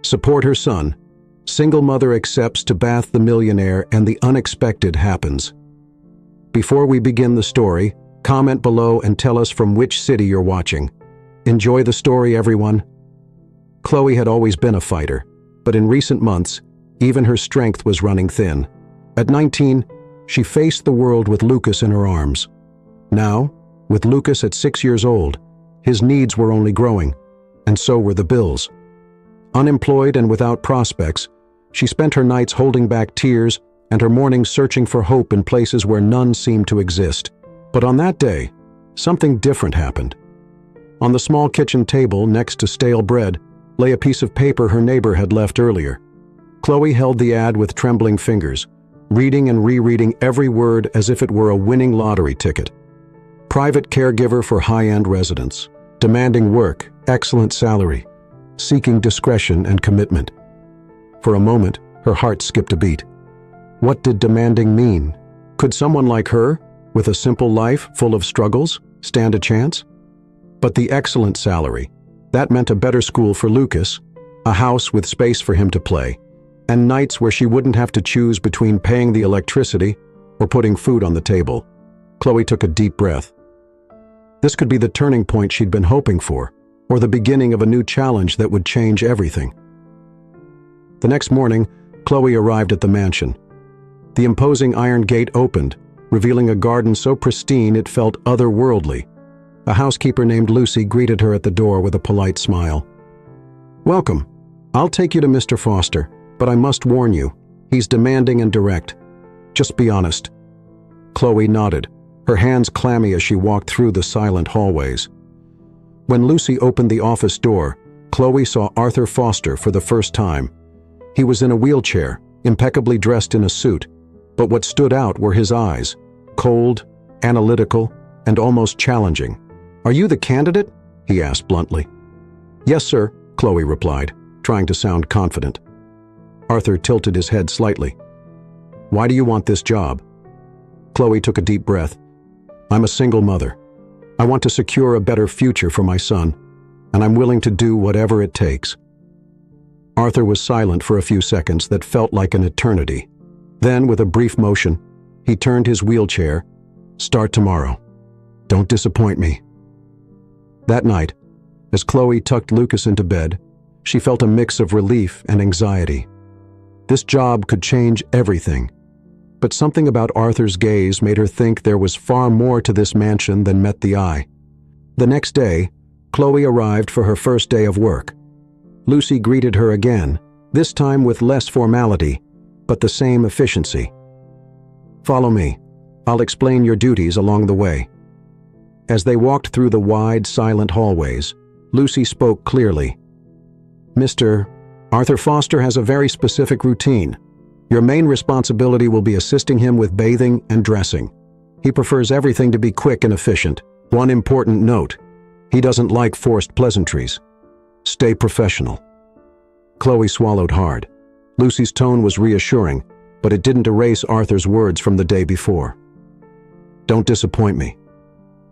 Support her son. Single mother accepts to bath the millionaire and the unexpected happens. Before we begin the story, comment below and tell us from which city you're watching. Enjoy the story, everyone. Chloe had always been a fighter, but in recent months, even her strength was running thin. At 19, she faced the world with Lucas in her arms. Now, with Lucas at 6 years old, his needs were only growing, and so were the bills. Unemployed and without prospects, she spent her nights holding back tears and her mornings searching for hope in places where none seemed to exist. But on that day, something different happened. On the small kitchen table next to stale bread lay a piece of paper her neighbor had left earlier. Chloe held the ad with trembling fingers, reading and rereading every word as if it were a winning lottery ticket. Private caregiver for high-end residents, demanding work, excellent salary, seeking discretion and commitment. For a moment, her heart skipped a beat. What did demanding mean? Could someone like her, with a simple life full of struggles, stand a chance? But the excellent salary, that meant a better school for Lucas, a house with space for him to play, and nights where she wouldn't have to choose between paying the electricity or putting food on the table. Chloe took a deep breath. This could be the turning point she'd been hoping for, or the beginning of a new challenge that would change everything. The next morning, Chloe arrived at the mansion. The imposing iron gate opened, revealing a garden so pristine it felt otherworldly. A housekeeper named Lucy greeted her at the door with a polite smile. "Welcome. I'll take you to Mr. Foster, but I must warn you, he's demanding and direct. Just be honest." Chloe nodded, her hands clammy as she walked through the silent hallways. When Lucy opened the office door, Chloe saw Arthur Foster for the first time. He was in a wheelchair, impeccably dressed in a suit, but what stood out were his eyes, cold, analytical, and almost challenging. "Are you the candidate?" he asked bluntly. "Yes, sir," Chloe replied, trying to sound confident. Arthur tilted his head slightly. "Why do you want this job?" Chloe took a deep breath. "I'm a single mother. I want to secure a better future for my son, and I'm willing to do whatever it takes." Arthur was silent for a few seconds that felt like an eternity. Then, with a brief motion, he turned his wheelchair. "Start tomorrow. Don't disappoint me." That night, as Chloe tucked Lucas into bed, she felt a mix of relief and anxiety. This job could change everything, but something about Arthur's gaze made her think there was far more to this mansion than met the eye. The next day, Chloe arrived for her first day of work. Lucy greeted her again, this time with less formality, but the same efficiency. "Follow me. I'll explain your duties along the way." As they walked through the wide, silent hallways, Lucy spoke clearly. "Mr. Arthur Foster has a very specific routine. Your main responsibility will be assisting him with bathing and dressing. He prefers everything to be quick and efficient. One important note: he doesn't like forced pleasantries. Stay professional." Chloe swallowed hard. Lucy's tone was reassuring, but it didn't erase Arthur's words from the day before. "Don't disappoint me."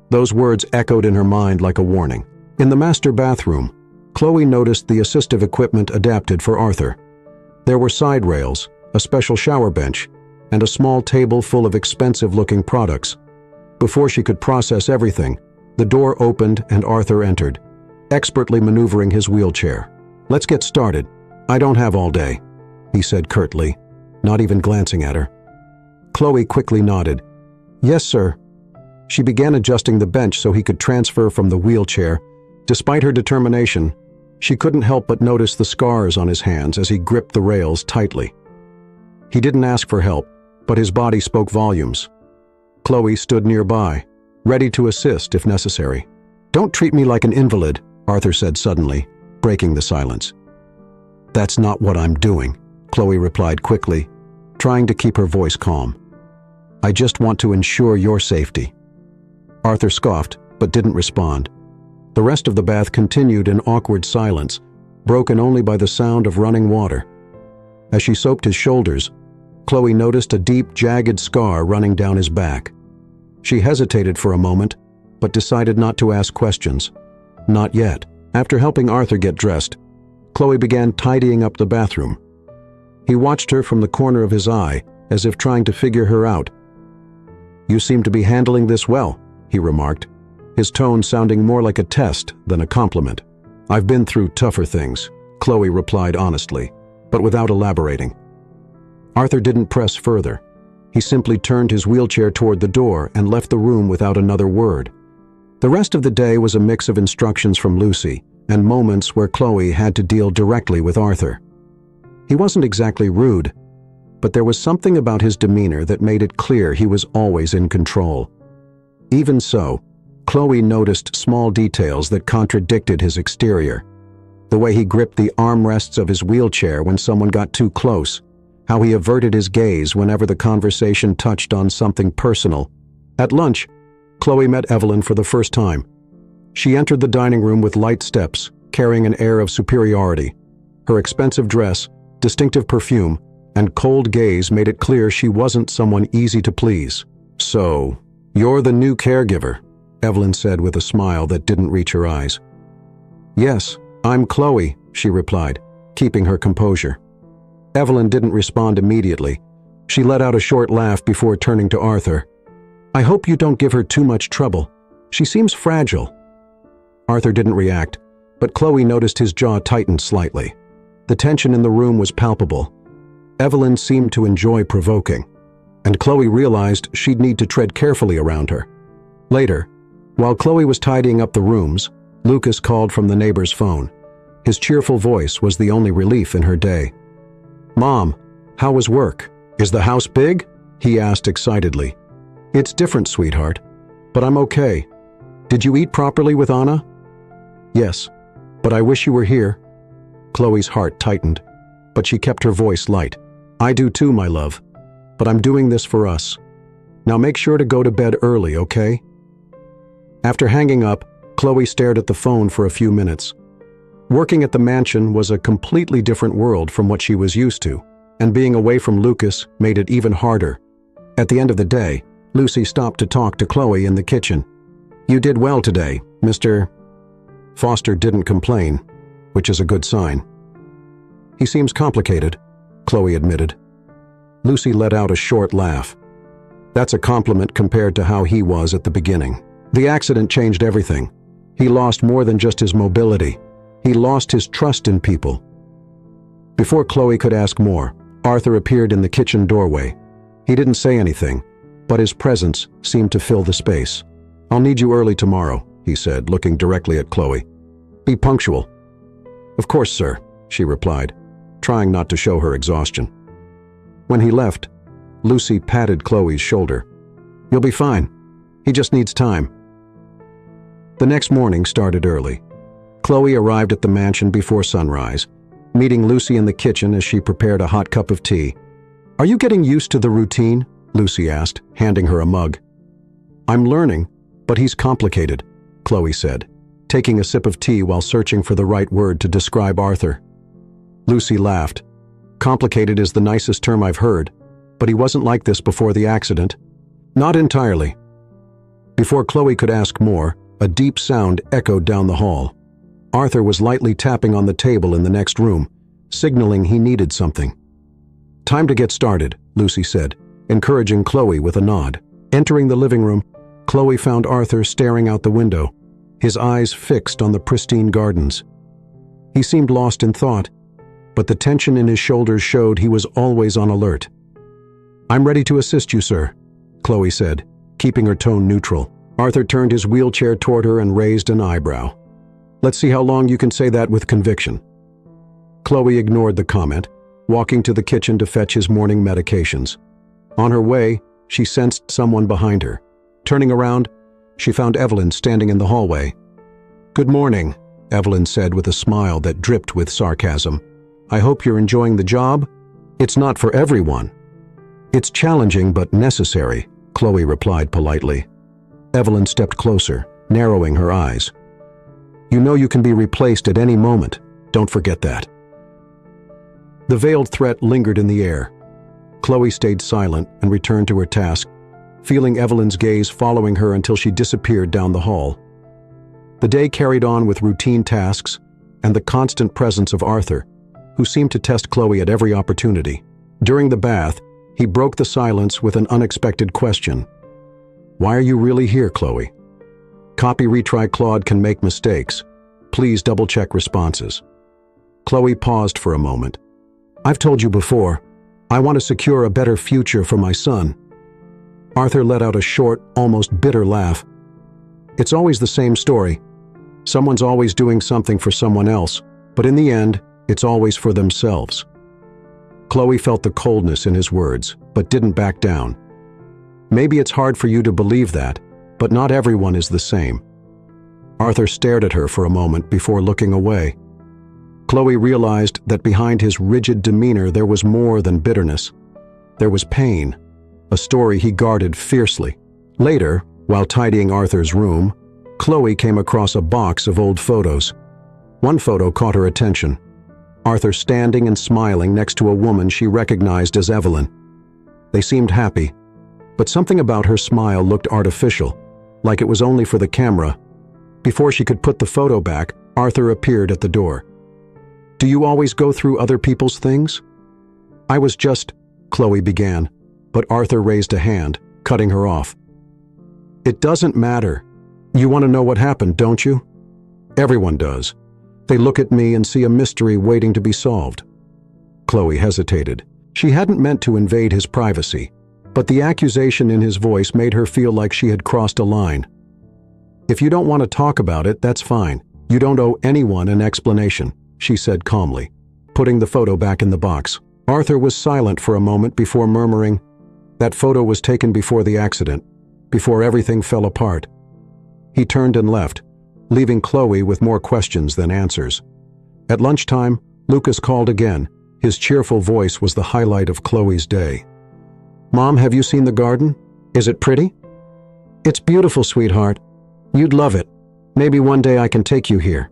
Those words echoed in her mind like a warning. In the master bathroom, Chloe noticed the assistive equipment adapted for Arthur. There were side rails, a special shower bench, and a small table full of expensive-looking products. Before she could process everything, the door opened and Arthur entered, expertly maneuvering his wheelchair. "Let's get started. I don't have all day," he said curtly, not even glancing at her. Chloe quickly nodded. "Yes, sir." She began adjusting the bench so he could transfer from the wheelchair. Despite her determination, she couldn't help but notice the scars on his hands as he gripped the rails tightly. He didn't ask for help, but his body spoke volumes. Chloe stood nearby, ready to assist if necessary. "Don't treat me like an invalid," Arthur said suddenly, breaking the silence. "That's not what I'm doing," Chloe replied quickly, trying to keep her voice calm. "I just want to ensure your safety." Arthur scoffed, but didn't respond. The rest of the bath continued in awkward silence, broken only by the sound of running water. As she soaped his shoulders, Chloe noticed a deep, jagged scar running down his back. She hesitated for a moment, but decided not to ask questions. Not yet. After helping Arthur get dressed, Chloe began tidying up the bathroom. He watched her from the corner of his eye, as if trying to figure her out. "You seem to be handling this well," he remarked, his tone sounding more like a test than a compliment. "I've been through tougher things," Chloe replied honestly, but without elaborating. Arthur didn't press further. He simply turned his wheelchair toward the door and left the room without another word. The rest of the day was a mix of instructions from Lucy and moments where Chloe had to deal directly with Arthur. He wasn't exactly rude, but there was something about his demeanor that made it clear he was always in control. Even so, Chloe noticed small details that contradicted his exterior. The way he gripped the armrests of his wheelchair when someone got too close, how he averted his gaze whenever the conversation touched on something personal. At lunch, Chloe met Evelyn for the first time. She entered the dining room with light steps, carrying an air of superiority. Her expensive dress, distinctive perfume, and cold gaze made it clear she wasn't someone easy to please. "So, you're the new caregiver," Evelyn said with a smile that didn't reach her eyes. "Yes, I'm Chloe," she replied, keeping her composure. Evelyn didn't respond immediately. She let out a short laugh before turning to Arthur. "I hope you don't give her too much trouble. She seems fragile." Arthur didn't react, but Chloe noticed his jaw tightened slightly. The tension in the room was palpable. Evelyn seemed to enjoy provoking, and Chloe realized she'd need to tread carefully around her. Later, while Chloe was tidying up the rooms, Lucas called from the neighbor's phone. His cheerful voice was the only relief in her day. "Mom, how was work? Is the house big?" he asked excitedly. "It's different, sweetheart, but I'm okay. Did you eat properly with Anna?" "Yes, but I wish you were here." Chloe's heart tightened, but she kept her voice light. "I do too, my love, but I'm doing this for us. Now make sure to go to bed early, okay?" After hanging up, Chloe stared at the phone for a few minutes. Working at the mansion was a completely different world from what she was used to, and being away from Lucas made it even harder. At the end of the day, Lucy stopped to talk to Chloe in the kitchen. "You did well today, Mr. Foster didn't complain, which is a good sign. "He seems complicated," Chloe admitted. Lucy let out a short laugh. "That's a compliment compared to how he was at the beginning. The accident changed everything. He lost more than just his mobility. He lost his trust in people." Before Chloe could ask more, Arthur appeared in the kitchen doorway. He didn't say anything, but his presence seemed to fill the space. "I'll need you early tomorrow," he said, looking directly at Chloe. "Be punctual." "Of course, sir," she replied, trying not to show her exhaustion. When he left, Lucy patted Chloe's shoulder. "You'll be fine. He just needs time." The next morning started early. Chloe arrived at the mansion before sunrise, meeting Lucy in the kitchen as she prepared a hot cup of tea. "Are you getting used to the routine?" Lucy asked, handing her a mug. "I'm learning, but he's complicated," Chloe said, taking a sip of tea while searching for the right word to describe Arthur. Lucy laughed. "Complicated is the nicest term I've heard, but he wasn't like this before the accident." "Not entirely." Before Chloe could ask more, a deep sound echoed down the hall. Arthur was lightly tapping on the table in the next room, signaling he needed something. "Time to get started," Lucy said, encouraging Chloe with a nod. Entering the living room, Chloe found Arthur staring out the window, his eyes fixed on the pristine gardens. He seemed lost in thought, but the tension in his shoulders showed he was always on alert. "I'm ready to assist you, sir," Chloe said, keeping her tone neutral. Arthur turned his wheelchair toward her and raised an eyebrow. "Let's see how long you can say that with conviction." Chloe ignored the comment, walking to the kitchen to fetch his morning medications. On her way, she sensed someone behind her. Turning around, she found Evelyn standing in the hallway. "Good morning," Evelyn said with a smile that dripped with sarcasm. "I hope you're enjoying the job. It's not for everyone." "It's challenging but necessary," Chloe replied politely. Evelyn stepped closer, narrowing her eyes. "You know you can be replaced at any moment. Don't forget that." The veiled threat lingered in the air. Chloe stayed silent and returned to her task, feeling Evelyn's gaze following her until she disappeared down the hall. The day carried on with routine tasks, and the constant presence of Arthur, who seemed to test Chloe at every opportunity. During the bath, he broke the silence with an unexpected question. "Why are you really here, Chloe?" Copy retry Claude can make mistakes. Please double-check responses. Chloe paused for a moment. "I've told you before, I want to secure a better future for my son." Arthur let out a short, almost bitter laugh. "It's always the same story. Someone's always doing something for someone else, but in the end, it's always for themselves." Chloe felt the coldness in his words, but didn't back down. "Maybe it's hard for you to believe that, but not everyone is the same." Arthur stared at her for a moment before looking away. Chloe realized that behind his rigid demeanor there was more than bitterness. There was pain, a story he guarded fiercely. Later, while tidying Arthur's room, Chloe came across a box of old photos. One photo caught her attention. Arthur standing and smiling next to a woman she recognized as Evelyn. They seemed happy, but something about her smile looked artificial, like it was only for the camera. Before she could put the photo back, Arthur appeared at the door. "Do you always go through other people's things?" "I was just," Chloe began, but Arthur raised a hand, cutting her off. "It doesn't matter. You want to know what happened, don't you?" "Everyone does. They look at me and see a mystery waiting to be solved." Chloe hesitated. She hadn't meant to invade his privacy, but the accusation in his voice made her feel like she had crossed a line. "If you don't want to talk about it, that's fine. You don't owe anyone an explanation," she said calmly, putting the photo back in the box. Arthur was silent for a moment before murmuring, "That photo was taken before the accident, before everything fell apart." He turned and left, leaving Chloe with more questions than answers. At lunchtime, Lucas called again. His cheerful voice was the highlight of Chloe's day. "Mom, have you seen the garden? Is it pretty?" "It's beautiful, sweetheart. You'd love it. Maybe one day I can take you here."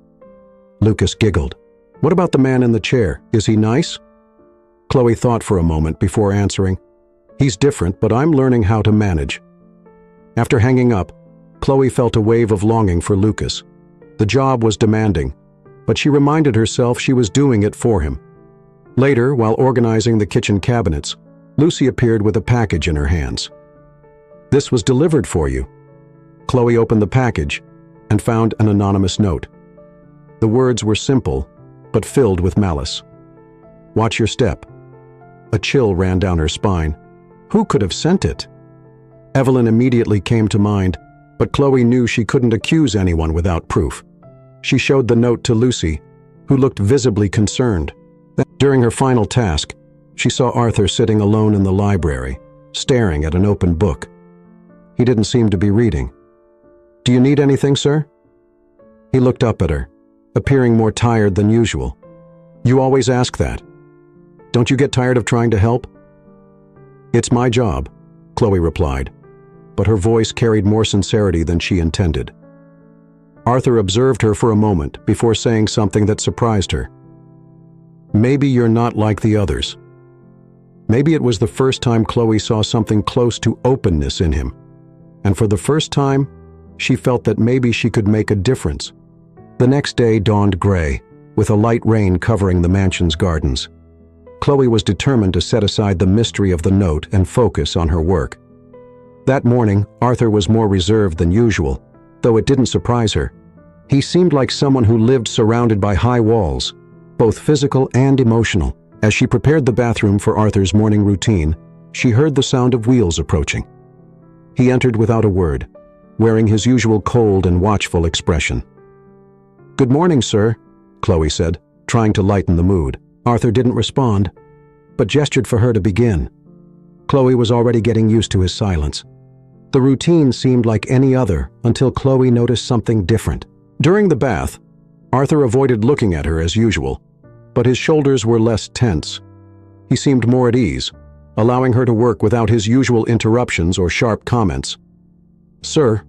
Lucas giggled. "What about the man in the chair? Is he nice?" Chloe thought for a moment before answering, "He's different, but I'm learning how to manage." After hanging up, Chloe felt a wave of longing for Lucas. The job was demanding, but she reminded herself she was doing it for him. Later, while organizing the kitchen cabinets, Lucy appeared with a package in her hands. "This was delivered for you." Chloe opened the package and found an anonymous note. The words were simple, but filled with malice. "Watch your step." A chill ran down her spine. Who could have sent it? Evelyn immediately came to mind, but Chloe knew she couldn't accuse anyone without proof. She showed the note to Lucy, who looked visibly concerned. During her final task, she saw Arthur sitting alone in the library, staring at an open book. He didn't seem to be reading. "Do you need anything, sir?" He looked up at her, appearing more tired than usual. "You always ask that. Don't you get tired of trying to help?" "It's my job," Chloe replied, but her voice carried more sincerity than she intended. Arthur observed her for a moment before saying something that surprised her. "Maybe you're not like the others." Maybe it was the first time Chloe saw something close to openness in him, and for the first time, she felt that maybe she could make a difference. The next day dawned gray, with a light rain covering the mansion's gardens. Chloe was determined to set aside the mystery of the note and focus on her work. That morning, Arthur was more reserved than usual, though it didn't surprise her. He seemed like someone who lived surrounded by high walls, both physical and emotional. As she prepared the bathroom for Arthur's morning routine, she heard the sound of wheels approaching. He entered without a word, wearing his usual cold and watchful expression. "Good morning, sir," Chloe said, trying to lighten the mood. Arthur didn't respond, but gestured for her to begin. Chloe was already getting used to his silence. The routine seemed like any other until Chloe noticed something different. During the bath, Arthur avoided looking at her as usual, but his shoulders were less tense. He seemed more at ease, allowing her to work without his usual interruptions or sharp comments. "Sir,"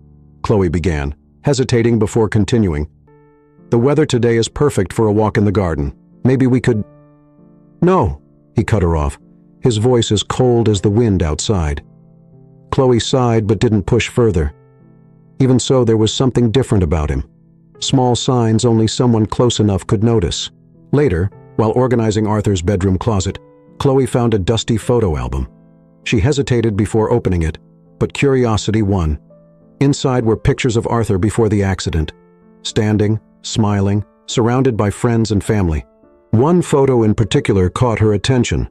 Chloe began, hesitating before continuing, "the weather today is perfect for a walk in the garden. Maybe we could—" "No," he cut her off, his voice as cold as the wind outside. Chloe sighed but didn't push further. Even so, there was something different about him. small signs only someone close enough could notice. Later, while organizing Arthur's bedroom closet, Chloe found a dusty photo album. She hesitated before opening it, but curiosity won. Inside were pictures of Arthur before the accident, standing, smiling, surrounded by friends and family. One photo in particular caught her attention.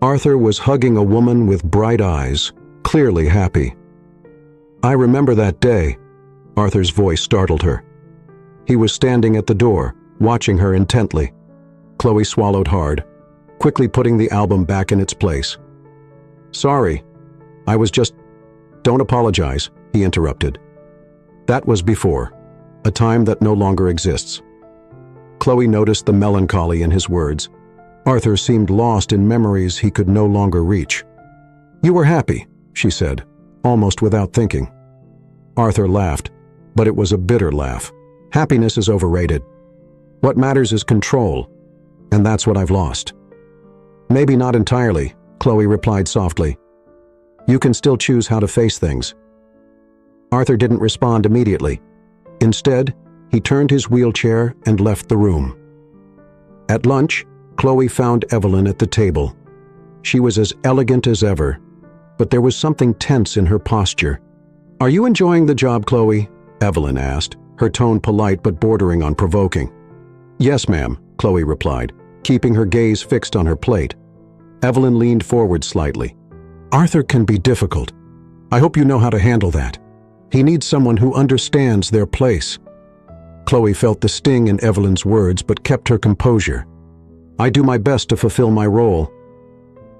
Arthur was hugging a woman with bright eyes, clearly happy. "I remember that day," Arthur's voice startled her. He was standing at the door, watching her intently. Chloe swallowed hard, quickly putting the album back in its place. "Sorry, I was just—" "Don't apologize," he interrupted. "That was before, a time that no longer exists." Chloe noticed the melancholy in his words. Arthur seemed lost in memories he could no longer reach. "You were happy," she said, almost without thinking. Arthur laughed, but it was a bitter laugh. "Happiness is overrated. What matters is control, and that's what I've lost." "Maybe not entirely," Chloe replied softly. "You can still choose how to face things." Arthur didn't respond immediately. Instead, he turned his wheelchair and left the room. At lunch, Chloe found Evelyn at the table. She was as elegant as ever, but there was something tense in her posture. "Are you enjoying the job, Chloe?" Evelyn asked, her tone polite but bordering on provoking. "Yes, ma'am," Chloe replied, keeping her gaze fixed on her plate. Evelyn leaned forward slightly. "Arthur can be difficult. I hope you know how to handle that. He needs someone who understands their place." Chloe felt the sting in Evelyn's words but kept her composure. "I do my best to fulfill my role."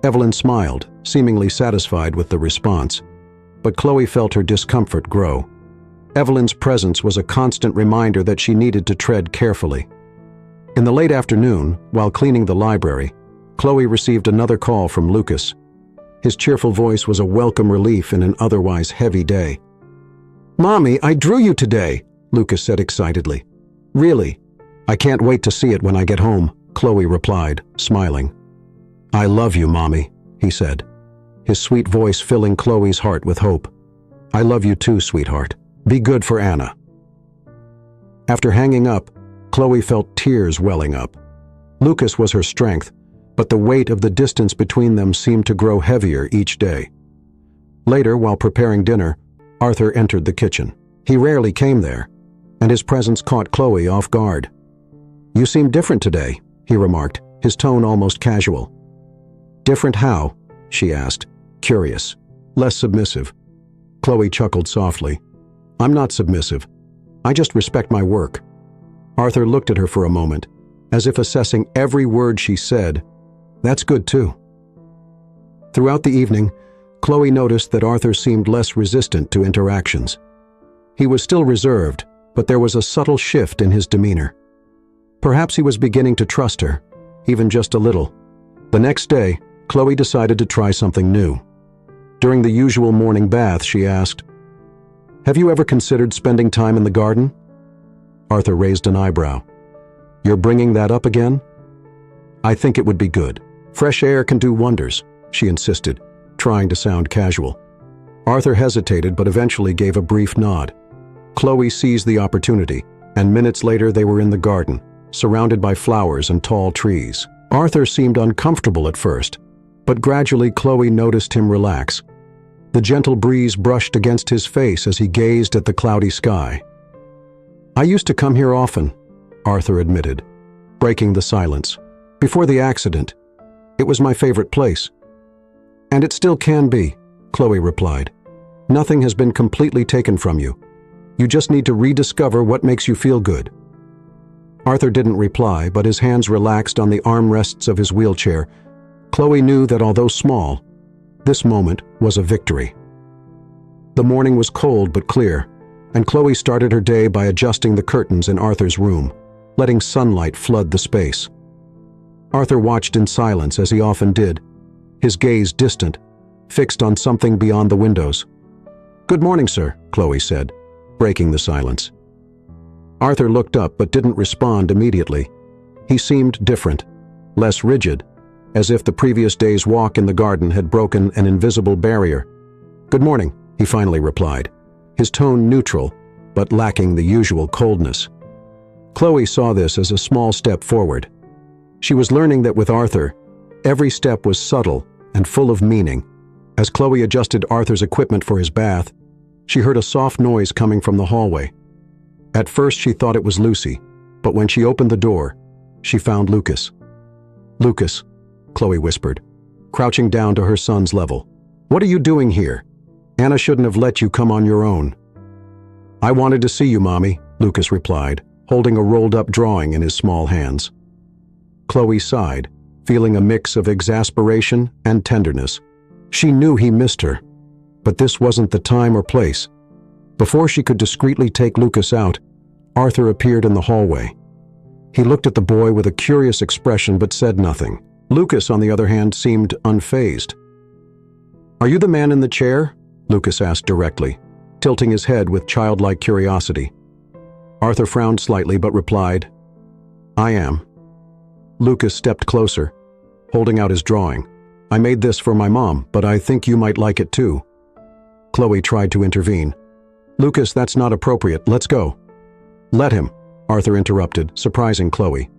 Evelyn smiled, seemingly satisfied with the response, but Chloe felt her discomfort grow. Evelyn's presence was a constant reminder that she needed to tread carefully. In the late afternoon, while cleaning the library, Chloe received another call from Lucas. His cheerful voice was a welcome relief in an otherwise heavy day. "Mommy, I drew you today," Lucas said excitedly. "Really? I can't wait to see it when I get home," Chloe replied, smiling. "I love you, Mommy," he said, his sweet voice filling Chloe's heart with hope. "I love you too, sweetheart. Be good for Anna." After hanging up, Chloe felt tears welling up. Lucas was her strength, but the weight of the distance between them seemed to grow heavier each day. Later, while preparing dinner, Arthur entered the kitchen. He rarely came there, and his presence caught Chloe off guard. "You seem different today," he remarked, his tone almost casual. "Different how?" she asked, curious, less submissive. Chloe chuckled softly. "I'm not submissive. I just respect my work." Arthur looked at her for a moment, as if assessing every word she said. "That's good too." Throughout the evening, Chloe noticed that Arthur seemed less resistant to interactions. He was still reserved, but there was a subtle shift in his demeanor. Perhaps he was beginning to trust her, even just a little. The next day, Chloe decided to try something new. During the usual morning bath, she asked, "Have you ever considered spending time in the garden?" Arthur raised an eyebrow. "You're bringing that up again?" "I think it would be good. Fresh air can do wonders," she insisted, trying to sound casual. Arthur hesitated but eventually gave a brief nod. Chloe seized the opportunity, and minutes later they were in the garden, surrounded by flowers and tall trees. Arthur seemed uncomfortable at first, but gradually Chloe noticed him relax. The gentle breeze brushed against his face as he gazed at the cloudy sky. "I used to come here often," Arthur admitted, breaking the silence. "Before the accident, it was my favorite place." "And it still can be," Chloe replied. "Nothing has been completely taken from you. You just need to rediscover what makes you feel good." Arthur didn't reply, but his hands relaxed on the armrests of his wheelchair. Chloe knew that although small, this moment was a victory. The morning was cold but clear, and Chloe started her day by adjusting the curtains in Arthur's room, letting sunlight flood the space. Arthur watched in silence as he often did, his gaze distant, fixed on something beyond the windows. "Good morning, sir," Chloe said, breaking the silence. Arthur looked up but didn't respond immediately. He seemed different, less rigid, as if the previous day's walk in the garden had broken an invisible barrier. "Good morning," he finally replied, his tone neutral, but lacking the usual coldness. Chloe saw this as a small step forward. She was learning that with Arthur, every step was subtle and full of meaning. As Chloe adjusted Arthur's equipment for his bath, she heard a soft noise coming from the hallway. At first she thought it was Lucy, but when she opened the door, she found Lucas. "Lucas," Chloe whispered, crouching down to her son's level. "What are you doing here? Anna shouldn't have let you come on your own." "I wanted to see you, Mommy," Lucas replied, holding a rolled-up drawing in his small hands. Chloe sighed, feeling a mix of exasperation and tenderness. She knew he missed her, but this wasn't the time or place. Before she could discreetly take Lucas out, Arthur appeared in the hallway. He looked at the boy with a curious expression but said nothing. Lucas, on the other hand, seemed unfazed. "Are you the man in the chair?" Lucas asked directly, tilting his head with childlike curiosity. Arthur frowned slightly but replied, "I am." Lucas stepped closer, holding out his drawing. "I made this for my mom, but I think you might like it too." Chloe tried to intervene. "Lucas, that's not appropriate. Let's go." "Let him," Arthur interrupted, surprising Chloe.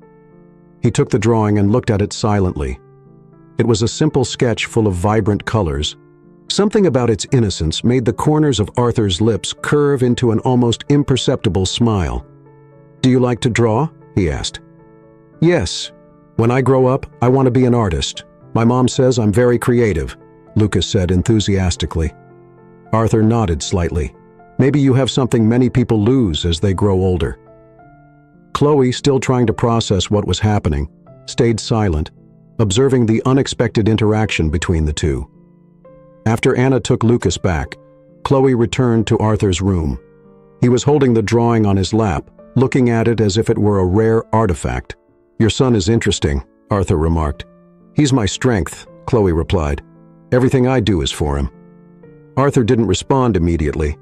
He took the drawing and looked at it silently. It was a simple sketch full of vibrant colors. Something about its innocence made the corners of Arthur's lips curve into an almost imperceptible smile. "Do you like to draw?" he asked. "Yes. When I grow up, I want to be an artist. My mom says I'm very creative," Lucas said enthusiastically. Arthur nodded slightly. "Maybe you have something many people lose as they grow older." Chloe, still trying to process what was happening, stayed silent, observing the unexpected interaction between the two. After Anna took Lucas back, Chloe returned to Arthur's room. He was holding the drawing on his lap, looking at it as if it were a rare artifact. "Your son is interesting," Arthur remarked. "He's my strength," Chloe replied. "Everything I do is for him." Arthur didn't respond immediately.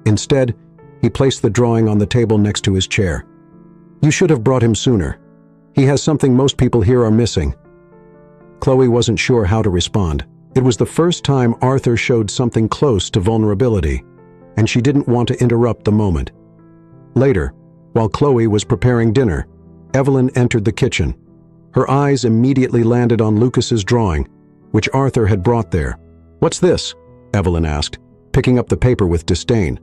Instead, he placed the drawing on the table next to his chair. "You should have brought him sooner. He has something most people here are missing." Chloe wasn't sure how to respond. It was the first time Arthur showed something close to vulnerability, and she didn't want to interrupt the moment. Later, while Chloe was preparing dinner, Evelyn entered the kitchen. Her eyes immediately landed on Lucas's drawing, which Arthur had brought there. "What's this?" Evelyn asked, picking up the paper with disdain.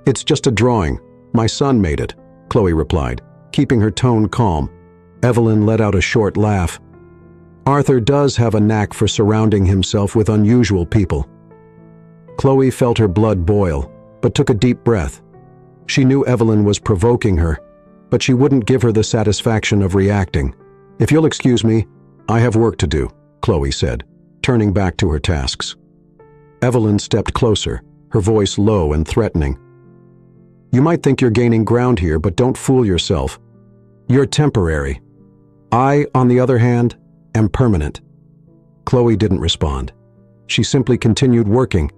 "It's just a drawing. My son made it," Chloe replied, keeping her tone calm. Evelyn let out a short laugh. Arthur does have a knack for surrounding himself with unusual people. Chloe felt her blood boil, but took a deep breath. She knew Evelyn was provoking her, but she wouldn't give her the satisfaction of reacting. "If you'll excuse me, I have work to do," Chloe said, turning back to her tasks. Evelyn stepped closer, her voice low and threatening. "You might think you're gaining ground here, but don't fool yourself. You're temporary. I, on the other hand, am permanent." Chloe didn't respond. She simply continued working,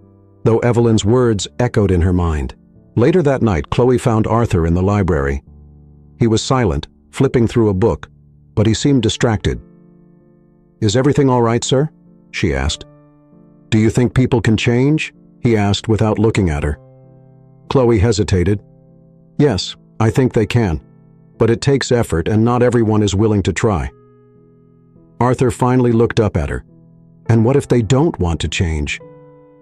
though Evelyn's words echoed in her mind. Later that night, Chloe found Arthur in the library. He was silent, flipping through a book, but he seemed distracted. "Is everything all right, sir?" she asked. "Do you think people can change?" he asked without looking at her. Chloe hesitated. "Yes, I think they can, but it takes effort and not everyone is willing to try." Arthur finally looked up at her. "And what if they don't want to change?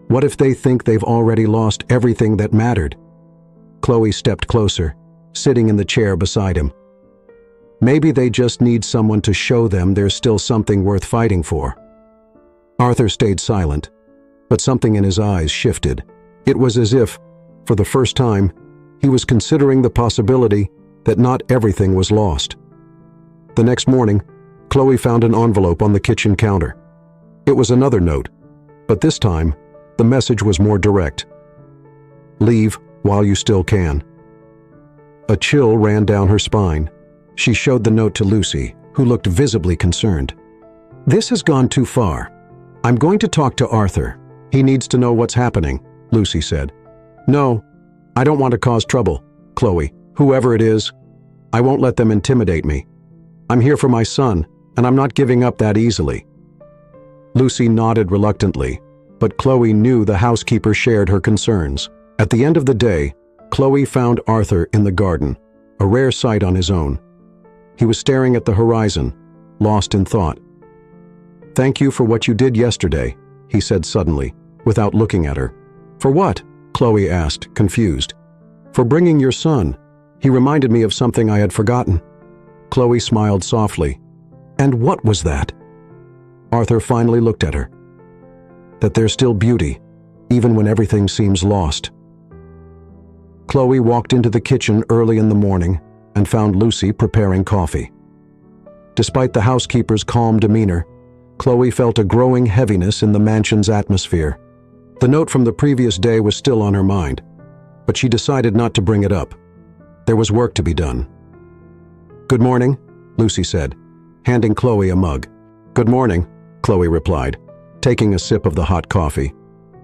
What if they think they've already lost everything that mattered?" Chloe stepped closer, sitting in the chair beside him. "Maybe they just need someone to show them there's still something worth fighting for." Arthur stayed silent, but something in his eyes shifted. It was as if, for the first time, he was considering the possibility that not everything was lost. The next morning, Chloe found an envelope on the kitchen counter. It was another note, but this time, the message was more direct. "Leave while you still can." A chill ran down her spine. She showed the note to Lucy, who looked visibly concerned. "This has gone too far. I'm going to talk to Arthur. He needs to know what's happening," Lucy said. "No, I don't want to cause trouble, Chloe. Whoever it is, I won't let them intimidate me. I'm here for my son, and I'm not giving up that easily." Lucy nodded reluctantly, but Chloe knew the housekeeper shared her concerns. At the end of the day, Chloe found Arthur in the garden, a rare sight on his own. He was staring at the horizon, lost in thought. "Thank you for what you did yesterday," he said suddenly, without looking at her. "For what?" Chloe asked, confused. "For bringing your son. He reminded me of something I had forgotten." Chloe smiled softly. "And what was that?" Arthur finally looked at her. "That there's still beauty, even when everything seems lost." Chloe walked into the kitchen early in the morning and found Lucy preparing coffee. Despite the housekeeper's calm demeanor, Chloe felt a growing heaviness in the mansion's atmosphere. The note from the previous day was still on her mind, but she decided not to bring it up. There was work to be done. "Good morning," Lucy said, handing Chloe a mug. "Good morning," Chloe replied, taking a sip of the hot coffee.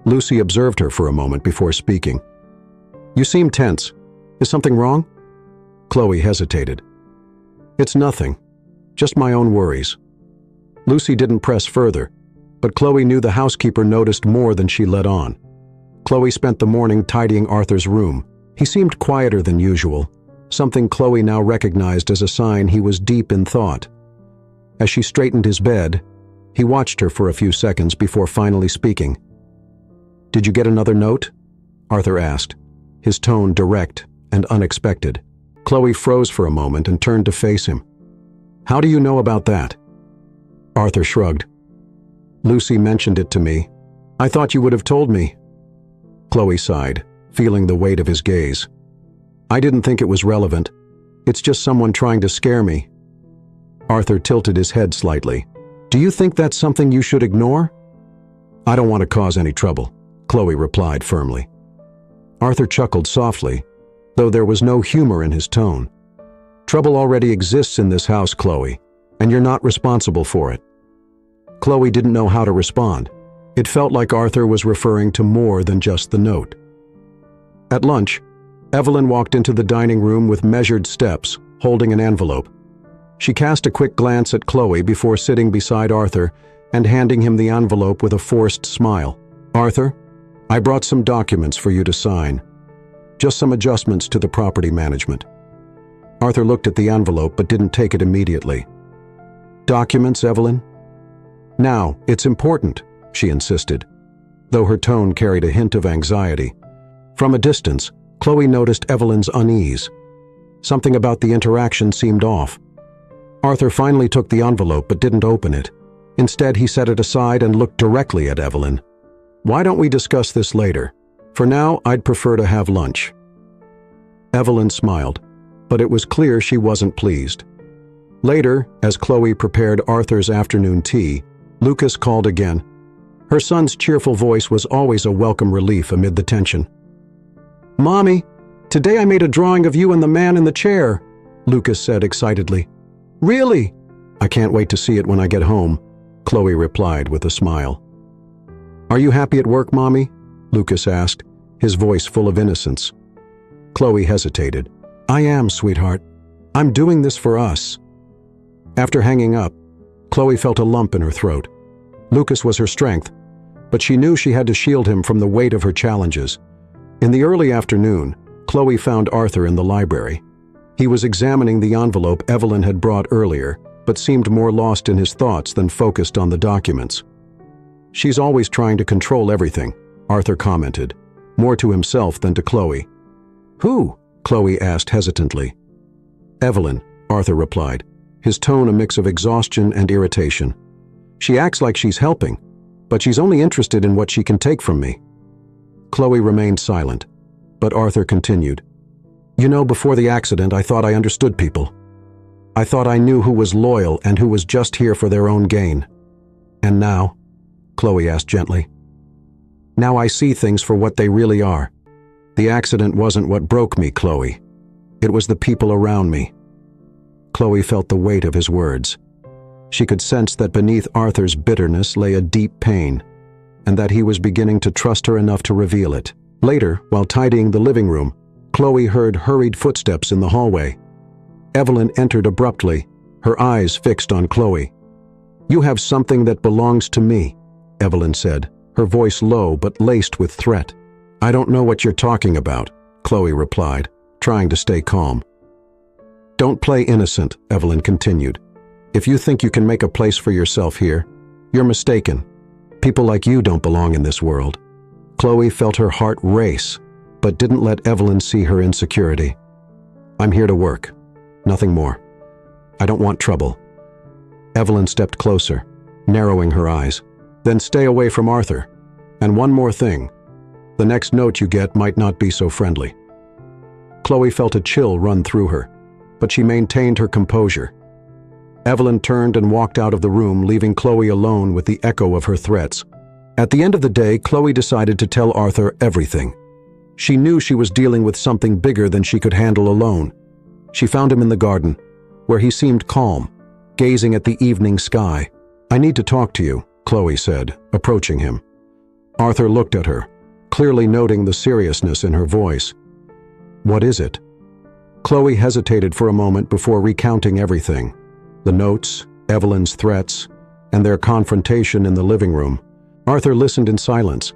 Lucy observed her for a moment before speaking. "You seem tense. Is something wrong?" Chloe hesitated. "It's nothing. Just my own worries." Lucy didn't press further, but Chloe knew the housekeeper noticed more than she let on. Chloe spent the morning tidying Arthur's room. He seemed quieter than usual, something Chloe now recognized as a sign he was deep in thought. As she straightened his bed, he watched her for a few seconds before finally speaking. "Did you get another note?" Arthur asked, his tone direct and unexpected. Chloe froze for a moment and turned to face him. "How do you know about that?" Arthur shrugged. "Lucy mentioned it to me. I thought you would have told me." Chloe sighed, feeling the weight of his gaze. "I didn't think it was relevant. It's just someone trying to scare me." Arthur tilted his head slightly. "Do you think that's something you should ignore?" "I don't want to cause any trouble," Chloe replied firmly. Arthur chuckled softly, though there was no humor in his tone. "Trouble already exists in this house, Chloe, and you're not responsible for it." Chloe didn't know how to respond. It felt like Arthur was referring to more than just the note. At lunch, Evelyn walked into the dining room with measured steps, holding an envelope. She cast a quick glance at Chloe before sitting beside Arthur and handing him the envelope with a forced smile. "Arthur, I brought some documents for you to sign. Just some adjustments to the property management." Arthur looked at the envelope but didn't take it immediately. "Documents, Evelyn?" "Now, it's important," she insisted, though her tone carried a hint of anxiety. From a distance, Chloe noticed Evelyn's unease. Something about the interaction seemed off. Arthur finally took the envelope but didn't open it. Instead, he set it aside and looked directly at Evelyn. "Why don't we discuss this later? For now, I'd prefer to have lunch." Evelyn smiled, but it was clear she wasn't pleased. Later, as Chloe prepared Arthur's afternoon tea, Lucas called again. Her son's cheerful voice was always a welcome relief amid the tension. "Mommy, today I made a drawing of you and the man in the chair," Lucas said excitedly. "Really?" "I can't wait to see it when I get home," Chloe replied with a smile. "Are you happy at work, Mommy?" Lucas asked, his voice full of innocence. Chloe hesitated. "I am, sweetheart. I'm doing this for us." After hanging up, Chloe felt a lump in her throat. Lucas was her strength, but she knew she had to shield him from the weight of her challenges. In the early afternoon, Chloe found Arthur in the library. He was examining the envelope Evelyn had brought earlier, but seemed more lost in his thoughts than focused on the documents. "She's always trying to control everything," Arthur commented, more to himself than to Chloe. "Who?" Chloe asked hesitantly. "Evelyn," Arthur replied, his tone a mix of exhaustion and irritation. "She acts like she's helping, but she's only interested in what she can take from me." Chloe remained silent, but Arthur continued. "You know, before the accident, I thought I understood people. I thought I knew who was loyal and who was just here for their own gain. And now?" Chloe asked gently. "Now I see things for what they really are. The accident wasn't what broke me, Chloe. It was the people around me." Chloe felt the weight of his words. She could sense that beneath Arthur's bitterness lay a deep pain, and that he was beginning to trust her enough to reveal it. Later, while tidying the living room, Chloe heard hurried footsteps in the hallway. Evelyn entered abruptly, her eyes fixed on Chloe. "You have something that belongs to me," Evelyn said, her voice low but laced with threat. "I don't know what you're talking about," Chloe replied, trying to stay calm. Don't play innocent, Evelyn continued. If you think you can make a place for yourself here, you're mistaken. People like you don't belong in this world. Chloe felt her heart race, but didn't let Evelyn see her insecurity. I'm here to work, nothing more. I don't want trouble. Evelyn stepped closer, narrowing her eyes. Then stay away from Arthur. And one more thing. The next note you get might not be so friendly. Chloe felt a chill run through her, but she maintained her composure. Evelyn turned and walked out of the room, leaving Chloe alone with the echo of her threats. At the end of the day, Chloe decided to tell Arthur everything. She knew she was dealing with something bigger than she could handle alone. She found him in the garden, where he seemed calm, gazing at the evening sky. I need to talk to you, Chloe said, approaching him. Arthur looked at her, clearly noting the seriousness in her voice. What is it? Chloe hesitated for a moment before recounting everything. The notes, Evelyn's threats, and their confrontation in the living room. Arthur listened in silence,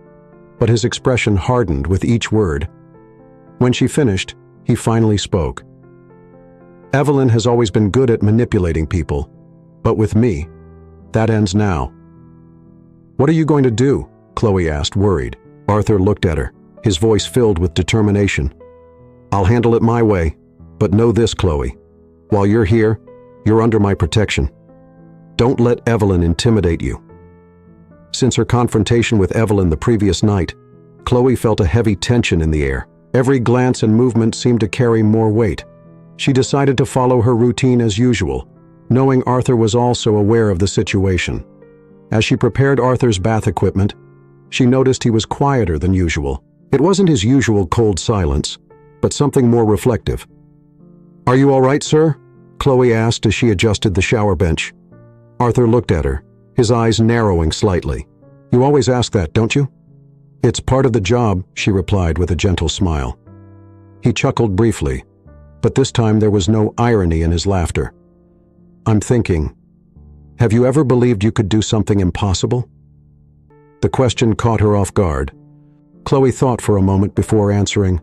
but his expression hardened with each word. When she finished, he finally spoke. Evelyn has always been good at manipulating people, but with me, that ends now. What are you going to do? Chloe asked, worried. Arthur looked at her, his voice filled with determination. I'll handle it my way, but know this, Chloe. While you're here, you're under my protection. Don't let Evelyn intimidate you. Since her confrontation with Evelyn the previous night, Chloe felt a heavy tension in the air. Every glance and movement seemed to carry more weight. She decided to follow her routine as usual, knowing Arthur was also aware of the situation. As she prepared Arthur's bath equipment, she noticed he was quieter than usual. It wasn't his usual cold silence, but something more reflective. Are you all right, sir? Chloe asked as she adjusted the shower bench. Arthur looked at her, his eyes narrowing slightly. You always ask that, don't you? It's part of the job, she replied with a gentle smile. He chuckled briefly, but this time there was no irony in his laughter. I'm thinking, have you ever believed you could do something impossible? The question caught her off guard. Chloe thought for a moment before answering,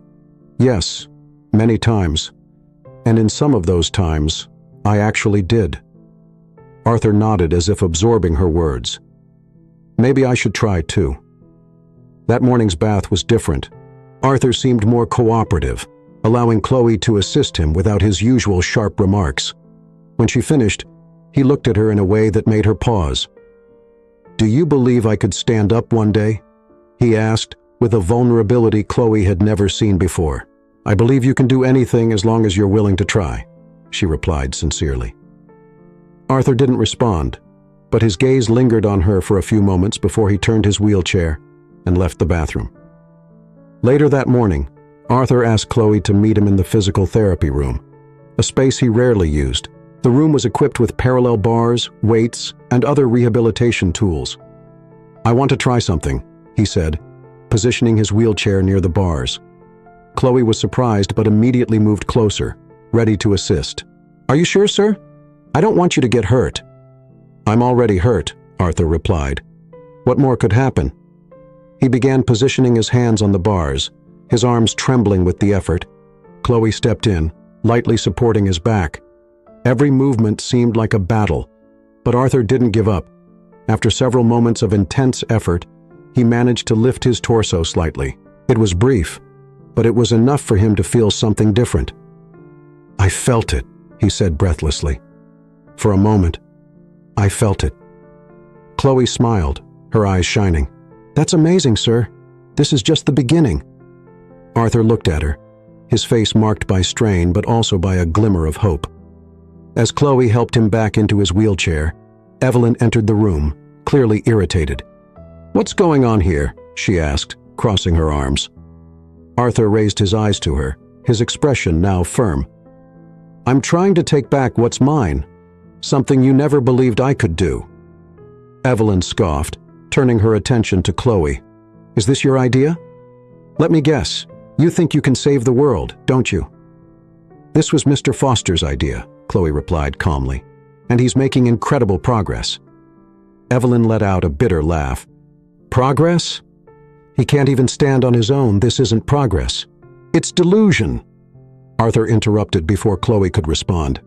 yes, many times. And in some of those times, I actually did. Arthur nodded as if absorbing her words. Maybe I should try too. That morning's bath was different. Arthur seemed more cooperative, allowing Chloe to assist him without his usual sharp remarks. When she finished, he looked at her in a way that made her pause. Do you believe I could stand up one day? He asked, with a vulnerability Chloe had never seen before. I believe you can do anything as long as you're willing to try, she replied sincerely. Arthur didn't respond, but his gaze lingered on her for a few moments before he turned his wheelchair and left the bathroom. Later that morning, Arthur asked Chloe to meet him in the physical therapy room, a space he rarely used. The room was equipped with parallel bars, weights, and other rehabilitation tools. I want to try something, he said, positioning his wheelchair near the bars. Chloe was surprised but immediately moved closer, ready to assist. Are you sure, sir? I don't want you to get hurt. I'm already hurt, Arthur replied. What more could happen? He began positioning his hands on the bars, his arms trembling with the effort. Chloe stepped in, lightly supporting his back. Every movement seemed like a battle, but Arthur didn't give up. After several moments of intense effort, he managed to lift his torso slightly. It was brief, but it was enough for him to feel something different. I felt it, he said breathlessly. For a moment, I felt it. Chloe smiled, her eyes shining. That's amazing, sir. This is just the beginning. Arthur looked at her, his face marked by strain but also by a glimmer of hope. As Chloe helped him back into his wheelchair, Evelyn entered the room, clearly irritated. What's going on here? She asked, crossing her arms. Arthur raised his eyes to her, his expression now firm. I'm trying to take back what's mine, something you never believed I could do. Evelyn scoffed, turning her attention to Chloe. Is this your idea? Let me guess, you think you can save the world, don't you? This was Mr. Foster's idea, Chloe replied calmly, and he's making incredible progress. Evelyn let out a bitter laugh. Progress? He can't even stand on his own. This isn't progress. It's delusion. Arthur interrupted before Chloe could respond.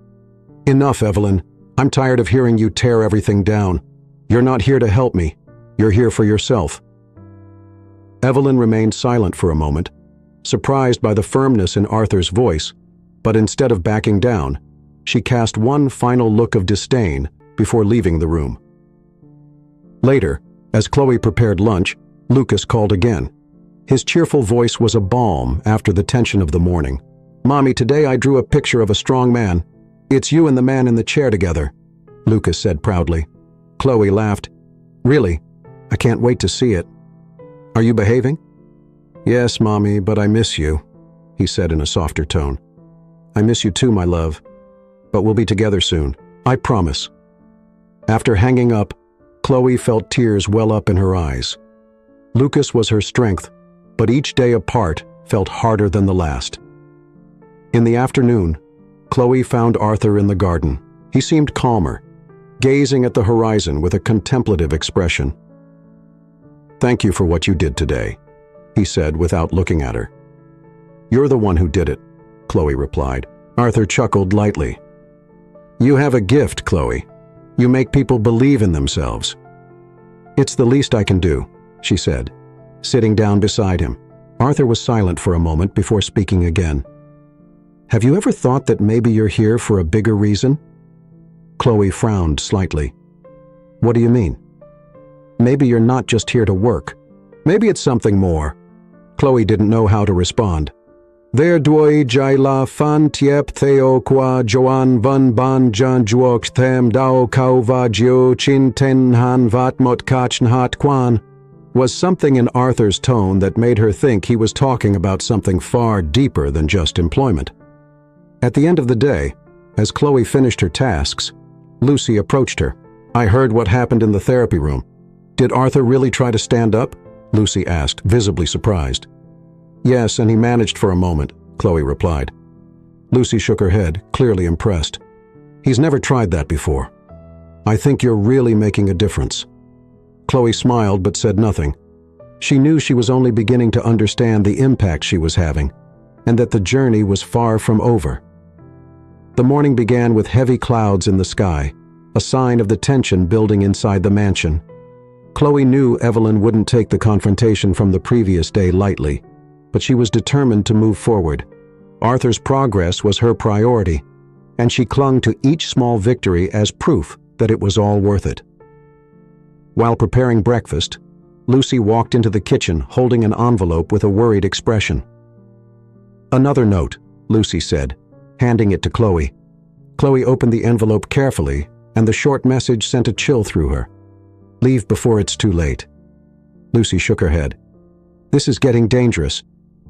Enough, Evelyn. I'm tired of hearing you tear everything down. You're not here to help me. You're here for yourself. Evelyn remained silent for a moment, surprised by the firmness in Arthur's voice, but instead of backing down, she cast one final look of disdain before leaving the room. Later, as Chloe prepared lunch, Lucas called again. His cheerful voice was a balm after the tension of the morning. "Mommy, today I drew a picture of a strong man. It's you and the man in the chair together," Lucas said proudly. Chloe laughed. "Really? I can't wait to see it. Are you behaving?" "Yes, Mommy, but I miss you," he said in a softer tone. "I miss you too, my love. But we'll be together soon. I promise." After hanging up, Chloe felt tears well up in her eyes. Lucas was her strength, but each day apart felt harder than the last. In the afternoon, Chloe found Arthur in the garden. He seemed calmer, gazing at the horizon with a contemplative expression. "Thank you for what you did today," he said without looking at her. "You're the one who did it," Chloe replied. Arthur chuckled lightly. "You have a gift, Chloe. You make people believe in themselves." "It's the least I can do," she said, sitting down beside him. Arthur was silent for a moment before speaking again. "Have you ever thought that maybe you're here for a bigger reason?" Chloe frowned slightly. "What do you mean?" "Maybe you're not just here to work. Maybe it's something more." Chloe didn't know how to respond. "There doi jai la fan tiep theo qua joan van ban jan juok them dao kau va jio chin ten han vat mot kachn hat quan," was something in Arthur's tone that made her think he was talking about something far deeper than just employment. At the end of the day, as Chloe finished her tasks, Lucy approached her. "I heard what happened in the therapy room. Did Arthur really try to stand up?" Lucy asked, visibly surprised. "Yes, and he managed for a moment," Chloe replied. Lucy shook her head, clearly impressed. "He's never tried that before. I think you're really making a difference." Chloe smiled but said nothing. She knew she was only beginning to understand the impact she was having, and that the journey was far from over. The morning began with heavy clouds in the sky, a sign of the tension building inside the mansion. Chloe knew Evelyn wouldn't take the confrontation from the previous day lightly, but she was determined to move forward. Arthur's progress was her priority, and she clung to each small victory as proof that it was all worth it. While preparing breakfast, Lucy walked into the kitchen holding an envelope with a worried expression. "Another note," Lucy said, handing it to Chloe. Chloe opened the envelope carefully, and the short message sent a chill through her. "Leave before it's too late." Lucy shook her head. "This is getting dangerous.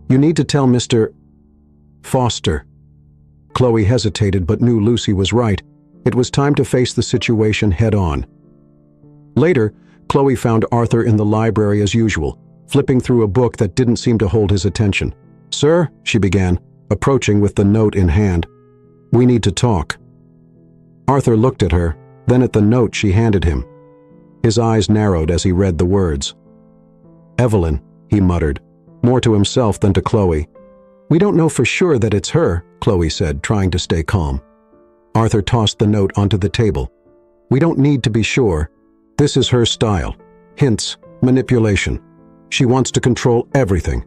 You need to tell Mr. Foster." Chloe hesitated but knew Lucy was right. It was time to face the situation head-on. Later, Chloe found Arthur in the library as usual, flipping through a book that didn't seem to hold his attention. "Sir," she began, approaching with the note in hand. "We need to talk." Arthur looked at her, then at the note she handed him. His eyes narrowed as he read the words. "Evelyn," he muttered, more to himself than to Chloe. "We don't know for sure that it's her," Chloe said, trying to stay calm. Arthur tossed the note onto the table. "We don't need to be sure. This is her style. Hints, manipulation. She wants to control everything.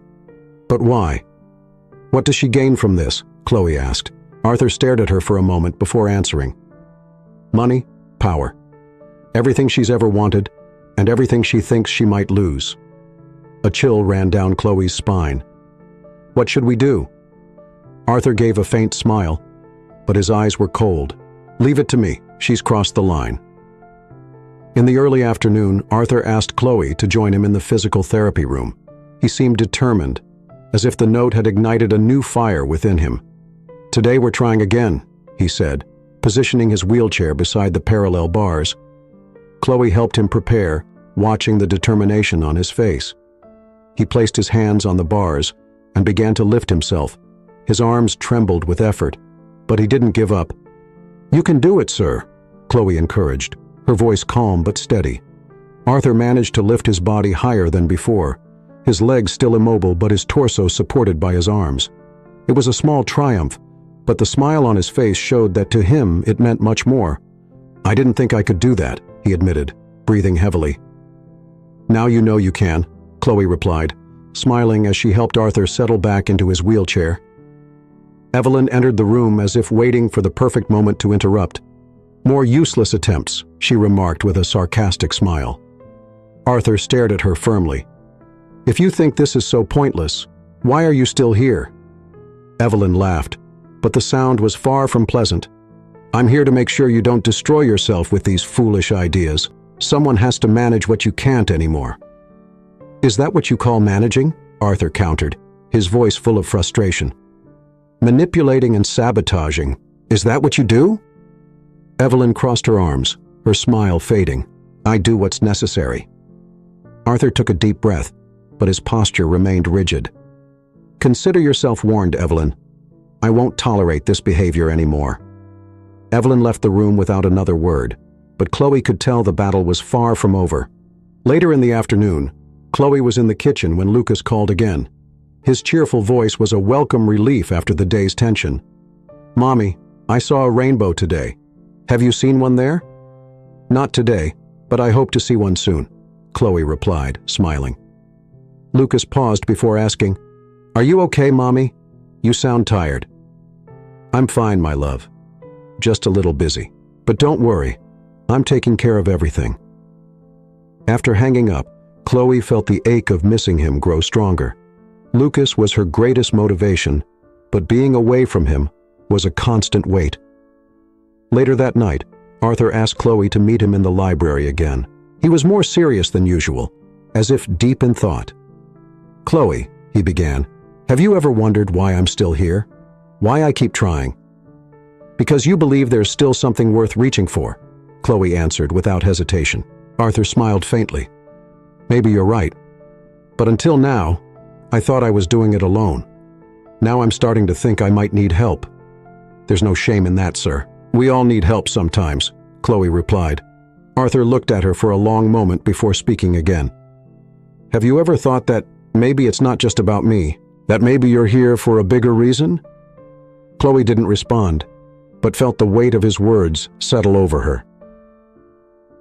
But why? What does she gain from this?" Chloe asked. Arthur stared at her for a moment before answering. "Money, power. Everything she's ever wanted, and everything she thinks she might lose." A chill ran down Chloe's spine. "What should we do?" Arthur gave a faint smile, but his eyes were cold. "Leave it to me. She's crossed the line." In the early afternoon, Arthur asked Chloe to join him in the physical therapy room. He seemed determined, as if the note had ignited a new fire within him. "Today we're trying again," he said, positioning his wheelchair beside the parallel bars. Chloe helped him prepare, watching the determination on his face. He placed his hands on the bars and began to lift himself. His arms trembled with effort, but he didn't give up. "You can do it, sir," Chloe encouraged, her voice calm but steady. Arthur managed to lift his body higher than before, his legs still immobile but his torso supported by his arms. It was a small triumph, but the smile on his face showed that to him it meant much more. "I didn't think I could do that," he admitted, breathing heavily. "Now you know you can," Chloe replied, smiling as she helped Arthur settle back into his wheelchair. Evelyn entered the room as if waiting for the perfect moment to interrupt. "More useless attempts," she remarked with a sarcastic smile. Arthur stared at her firmly. "If you think this is so pointless, why are you still here?" Evelyn laughed, but the sound was far from pleasant. "I'm here to make sure you don't destroy yourself with these foolish ideas. Someone has to manage what you can't anymore." "Is that what you call managing?" Arthur countered, his voice full of frustration. "Manipulating and sabotaging, is that what you do?" Evelyn crossed her arms, her smile fading. "I do what's necessary." Arthur took a deep breath, but his posture remained rigid. "Consider yourself warned, Evelyn. I won't tolerate this behavior anymore." Evelyn left the room without another word, but Chloe could tell the battle was far from over. Later in the afternoon, Chloe was in the kitchen when Lucas called again. His cheerful voice was a welcome relief after the day's tension. "Mommy, I saw a rainbow today. Have you seen one there?" "Not today, but I hope to see one soon," Chloe replied, smiling. Lucas paused before asking, "Are you okay, Mommy? You sound tired." "I'm fine, my love. Just a little busy. But don't worry, I'm taking care of everything." After hanging up, Chloe felt the ache of missing him grow stronger. Lucas was her greatest motivation, but being away from him was a constant weight. Later that night, Arthur asked Chloe to meet him in the library again. He was more serious than usual, as if deep in thought. "Chloe," he began, "have you ever wondered why I'm still here? Why I keep trying?" "Because you believe there's still something worth reaching for," Chloe answered without hesitation. Arthur smiled faintly. "Maybe you're right. But until now, I thought I was doing it alone. Now I'm starting to think I might need help." "There's no shame in that, sir. We all need help sometimes," Chloe replied. Arthur looked at her for a long moment before speaking again. "Have you ever thought that maybe it's not just about me, that maybe you're here for a bigger reason?" Chloe didn't respond, but felt the weight of his words settle over her.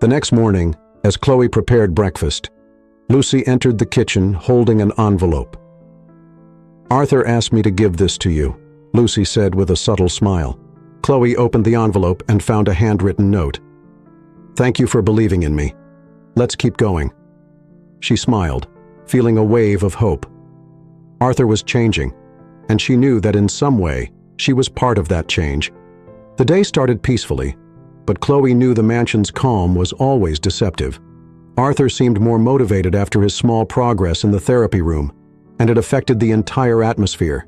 The next morning, as Chloe prepared breakfast, Lucy entered the kitchen holding an envelope. "Arthur asked me to give this to you," Lucy said with a subtle smile. Chloe opened the envelope and found a handwritten note. "Thank you for believing in me. Let's keep going." She smiled, feeling a wave of hope. Arthur was changing, and she knew that in some way she was part of that change. The day started peacefully, but Chloe knew the mansion's calm was always deceptive. Arthur seemed more motivated after his small progress in the therapy room, and it affected the entire atmosphere.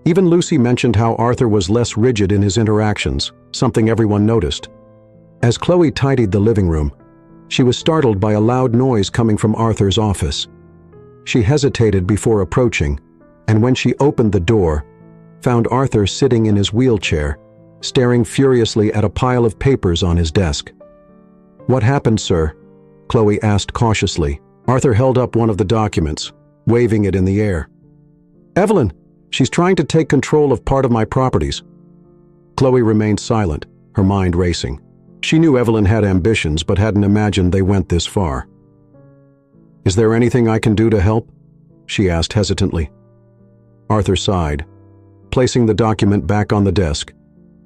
Even Lucy mentioned how Arthur was less rigid in his interactions, something everyone noticed. As Chloe tidied the living room, she was startled by a loud noise coming from Arthur's office. She hesitated before approaching, and when she opened the door, found Arthur sitting in his wheelchair, staring furiously at a pile of papers on his desk. "What happened, sir?" Chloe asked cautiously. Arthur held up one of the documents, waving it in the air. "Evelyn, she's trying to take control of part of my properties." Chloe remained silent, her mind racing. She knew Evelyn had ambitions, but hadn't imagined they went this far. "Is there anything I can do to help?" she asked hesitantly. Arthur sighed, placing the document back on the desk.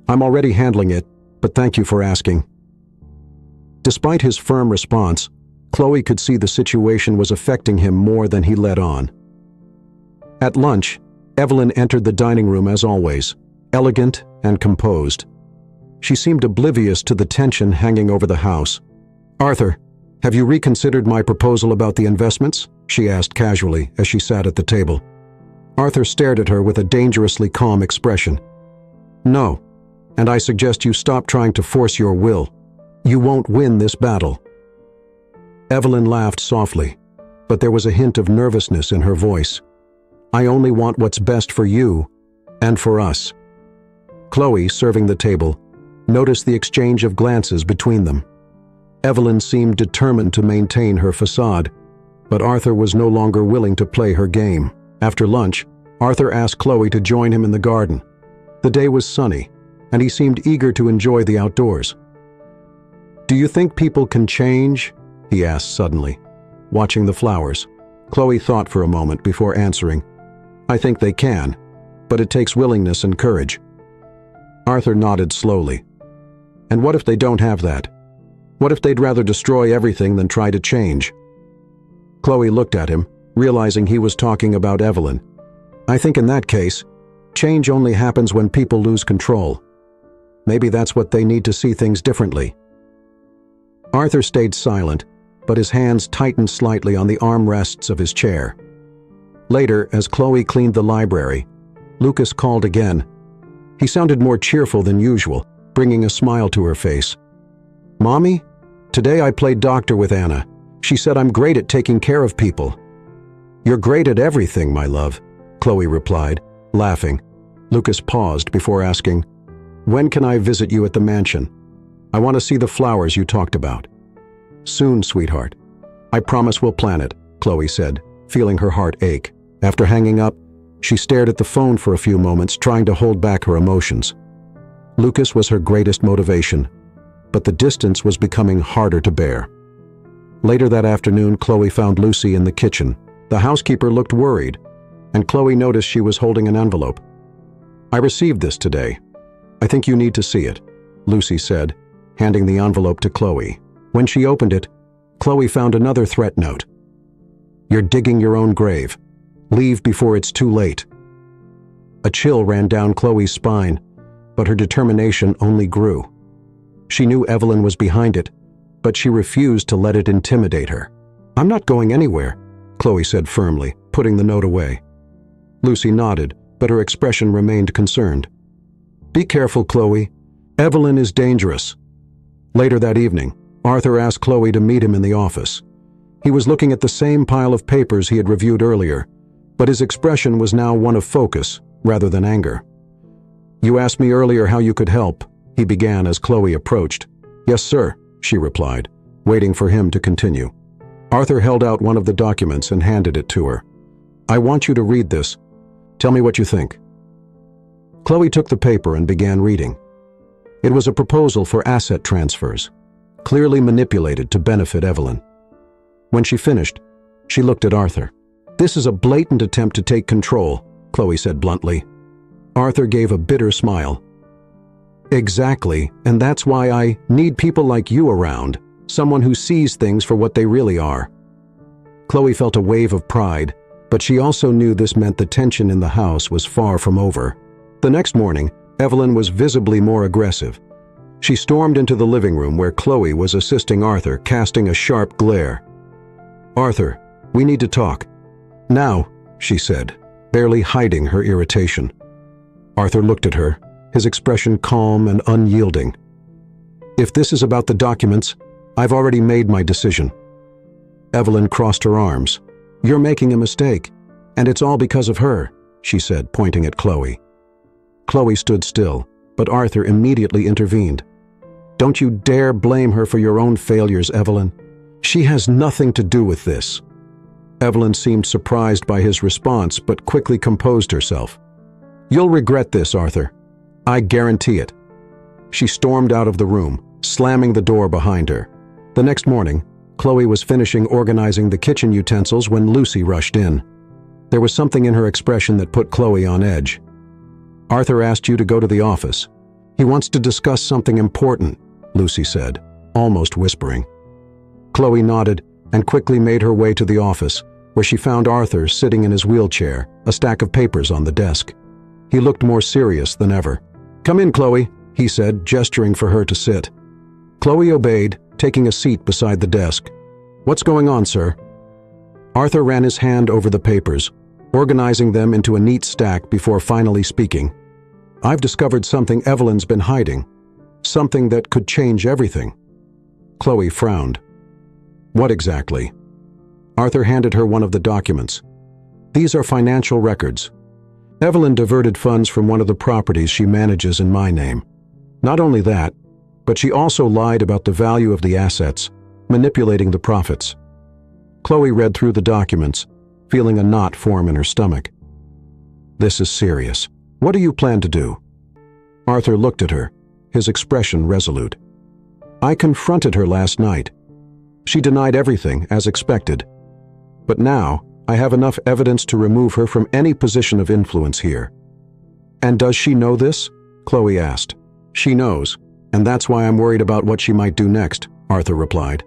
"I'm already handling it, but thank you for asking." Despite his firm response, Chloe could see the situation was affecting him more than he let on. At lunch, Evelyn entered the dining room as always, elegant and composed. She seemed oblivious to the tension hanging over the house. "Arthur, have you reconsidered my proposal about the investments?" she asked casually as she sat at the table. Arthur stared at her with a dangerously calm expression. "No, and I suggest you stop trying to force your will. You won't win this battle." Evelyn laughed softly, but there was a hint of nervousness in her voice. "I only want what's best for you and for us." Chloe, serving the table, noticed the exchange of glances between them. Evelyn seemed determined to maintain her facade, but Arthur was no longer willing to play her game. After lunch, Arthur asked Chloe to join him in the garden. The day was sunny, and he seemed eager to enjoy the outdoors. "Do you think people can change?" he asked suddenly, watching the flowers. Chloe thought for a moment before answering. "I think they can, but it takes willingness and courage." Arthur nodded slowly. "And what if they don't have that? What if they'd rather destroy everything than try to change?" Chloe looked at him, realizing he was talking about Evelyn. "I think in that case, change only happens when people lose control. Maybe that's what they need to see things differently." Arthur stayed silent, but his hands tightened slightly on the armrests of his chair. Later, as Chloe cleaned the library, Lucas called again. He sounded more cheerful than usual, bringing a smile to her face. "Mommy, today I played doctor with Anna. She said I'm great at taking care of people." "You're great at everything, my love," Chloe replied, laughing. Lucas paused before asking, "When can I visit you at the mansion? I want to see the flowers you talked about." "Soon, sweetheart. I promise we'll plan it," Chloe said, feeling her heart ache. After hanging up, she stared at the phone for a few moments, trying to hold back her emotions. Lucas was her greatest motivation, but the distance was becoming harder to bear. Later that afternoon, Chloe found Lucy in the kitchen. The housekeeper looked worried, and Chloe noticed she was holding an envelope. "I received this today. I think you need to see it," Lucy said, handing the envelope to Chloe. When she opened it, Chloe found another threat note. "You're digging your own grave. Leave before it's too late." A chill ran down Chloe's spine, but her determination only grew. She knew Evelyn was behind it, but she refused to let it intimidate her. "I'm not going anywhere," Chloe said firmly, putting the note away. Lucy nodded, but her expression remained concerned. "Be careful, Chloe. Evelyn is dangerous." Later that evening, Arthur asked Chloe to meet him in the office. He was looking at the same pile of papers he had reviewed earlier, but his expression was now one of focus rather than anger. "You asked me earlier how you could help," he began as Chloe approached. "Yes, sir," she replied, waiting for him to continue. Arthur held out one of the documents and handed it to her. "I want you to read this. Tell me what you think." Chloe took the paper and began reading. It was a proposal for asset transfers, clearly manipulated to benefit Evelyn. When she finished, she looked at Arthur. "This is a blatant attempt to take control," Chloe said bluntly. Arthur gave a bitter smile. "Exactly, and that's why I need people like you around, someone who sees things for what they really are." Chloe felt a wave of pride, but she also knew this meant the tension in the house was far from over. The next morning, Evelyn was visibly more aggressive. She stormed into the living room where Chloe was assisting Arthur, casting a sharp glare. "Arthur, we need to talk." "Now," she said, barely hiding her irritation. Arthur looked at her, his expression calm and unyielding. "If this is about the documents, I've already made my decision." Evelyn crossed her arms. "You're making a mistake, and it's all because of her," she said, pointing at Chloe. Chloe stood still, but Arthur immediately intervened. "Don't you dare blame her for your own failures, Evelyn. She has nothing to do with this." Evelyn seemed surprised by his response, but quickly composed herself. "You'll regret this, Arthur. I guarantee it." She stormed out of the room, slamming the door behind her. The next morning, Chloe was finishing organizing the kitchen utensils when Lucy rushed in. There was something in her expression that put Chloe on edge. "Arthur asked you to go to the office. He wants to discuss something important," Lucy said, almost whispering. Chloe nodded and quickly made her way to the office, where she found Arthur sitting in his wheelchair, a stack of papers on the desk. He looked more serious than ever. "Come in, Chloe," he said, gesturing for her to sit. Chloe obeyed, taking a seat beside the desk. "What's going on, sir?" Arthur ran his hand over the papers, organizing them into a neat stack before finally speaking. "I've discovered something Evelyn's been hiding, something that could change everything." Chloe frowned. "What exactly?" Arthur handed her one of the documents. "These are financial records. Evelyn diverted funds from one of the properties she manages in my name. Not only that, but she also lied about the value of the assets, manipulating the profits." Chloe read through the documents, feeling a knot form in her stomach. This is serious. What do you plan to do?" Arthur looked at her, his expression resolute. "I confronted her last night. She denied everything, as expected. But now, I have enough evidence to remove her from any position of influence here." "And does she know this?" Chloe asked. "She knows, and that's why I'm worried about what she might do next," Arthur replied.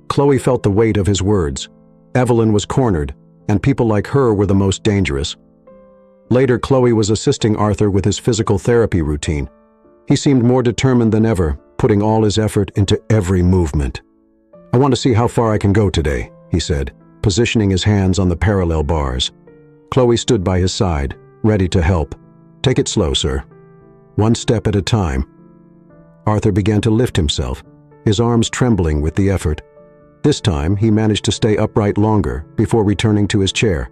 Chloe felt the weight of his words. Evelyn was cornered, and people like her were the most dangerous. Later, Chloe was assisting Arthur with his physical therapy routine. He seemed more determined than ever, putting all his effort into every movement. "I want to see how far I can go today," he said, positioning his hands on the parallel bars. Chloe stood by his side, ready to help. "Take it slow, sir. One step at a time." Arthur began to lift himself, his arms trembling with the effort. This time, he managed to stay upright longer before returning to his chair.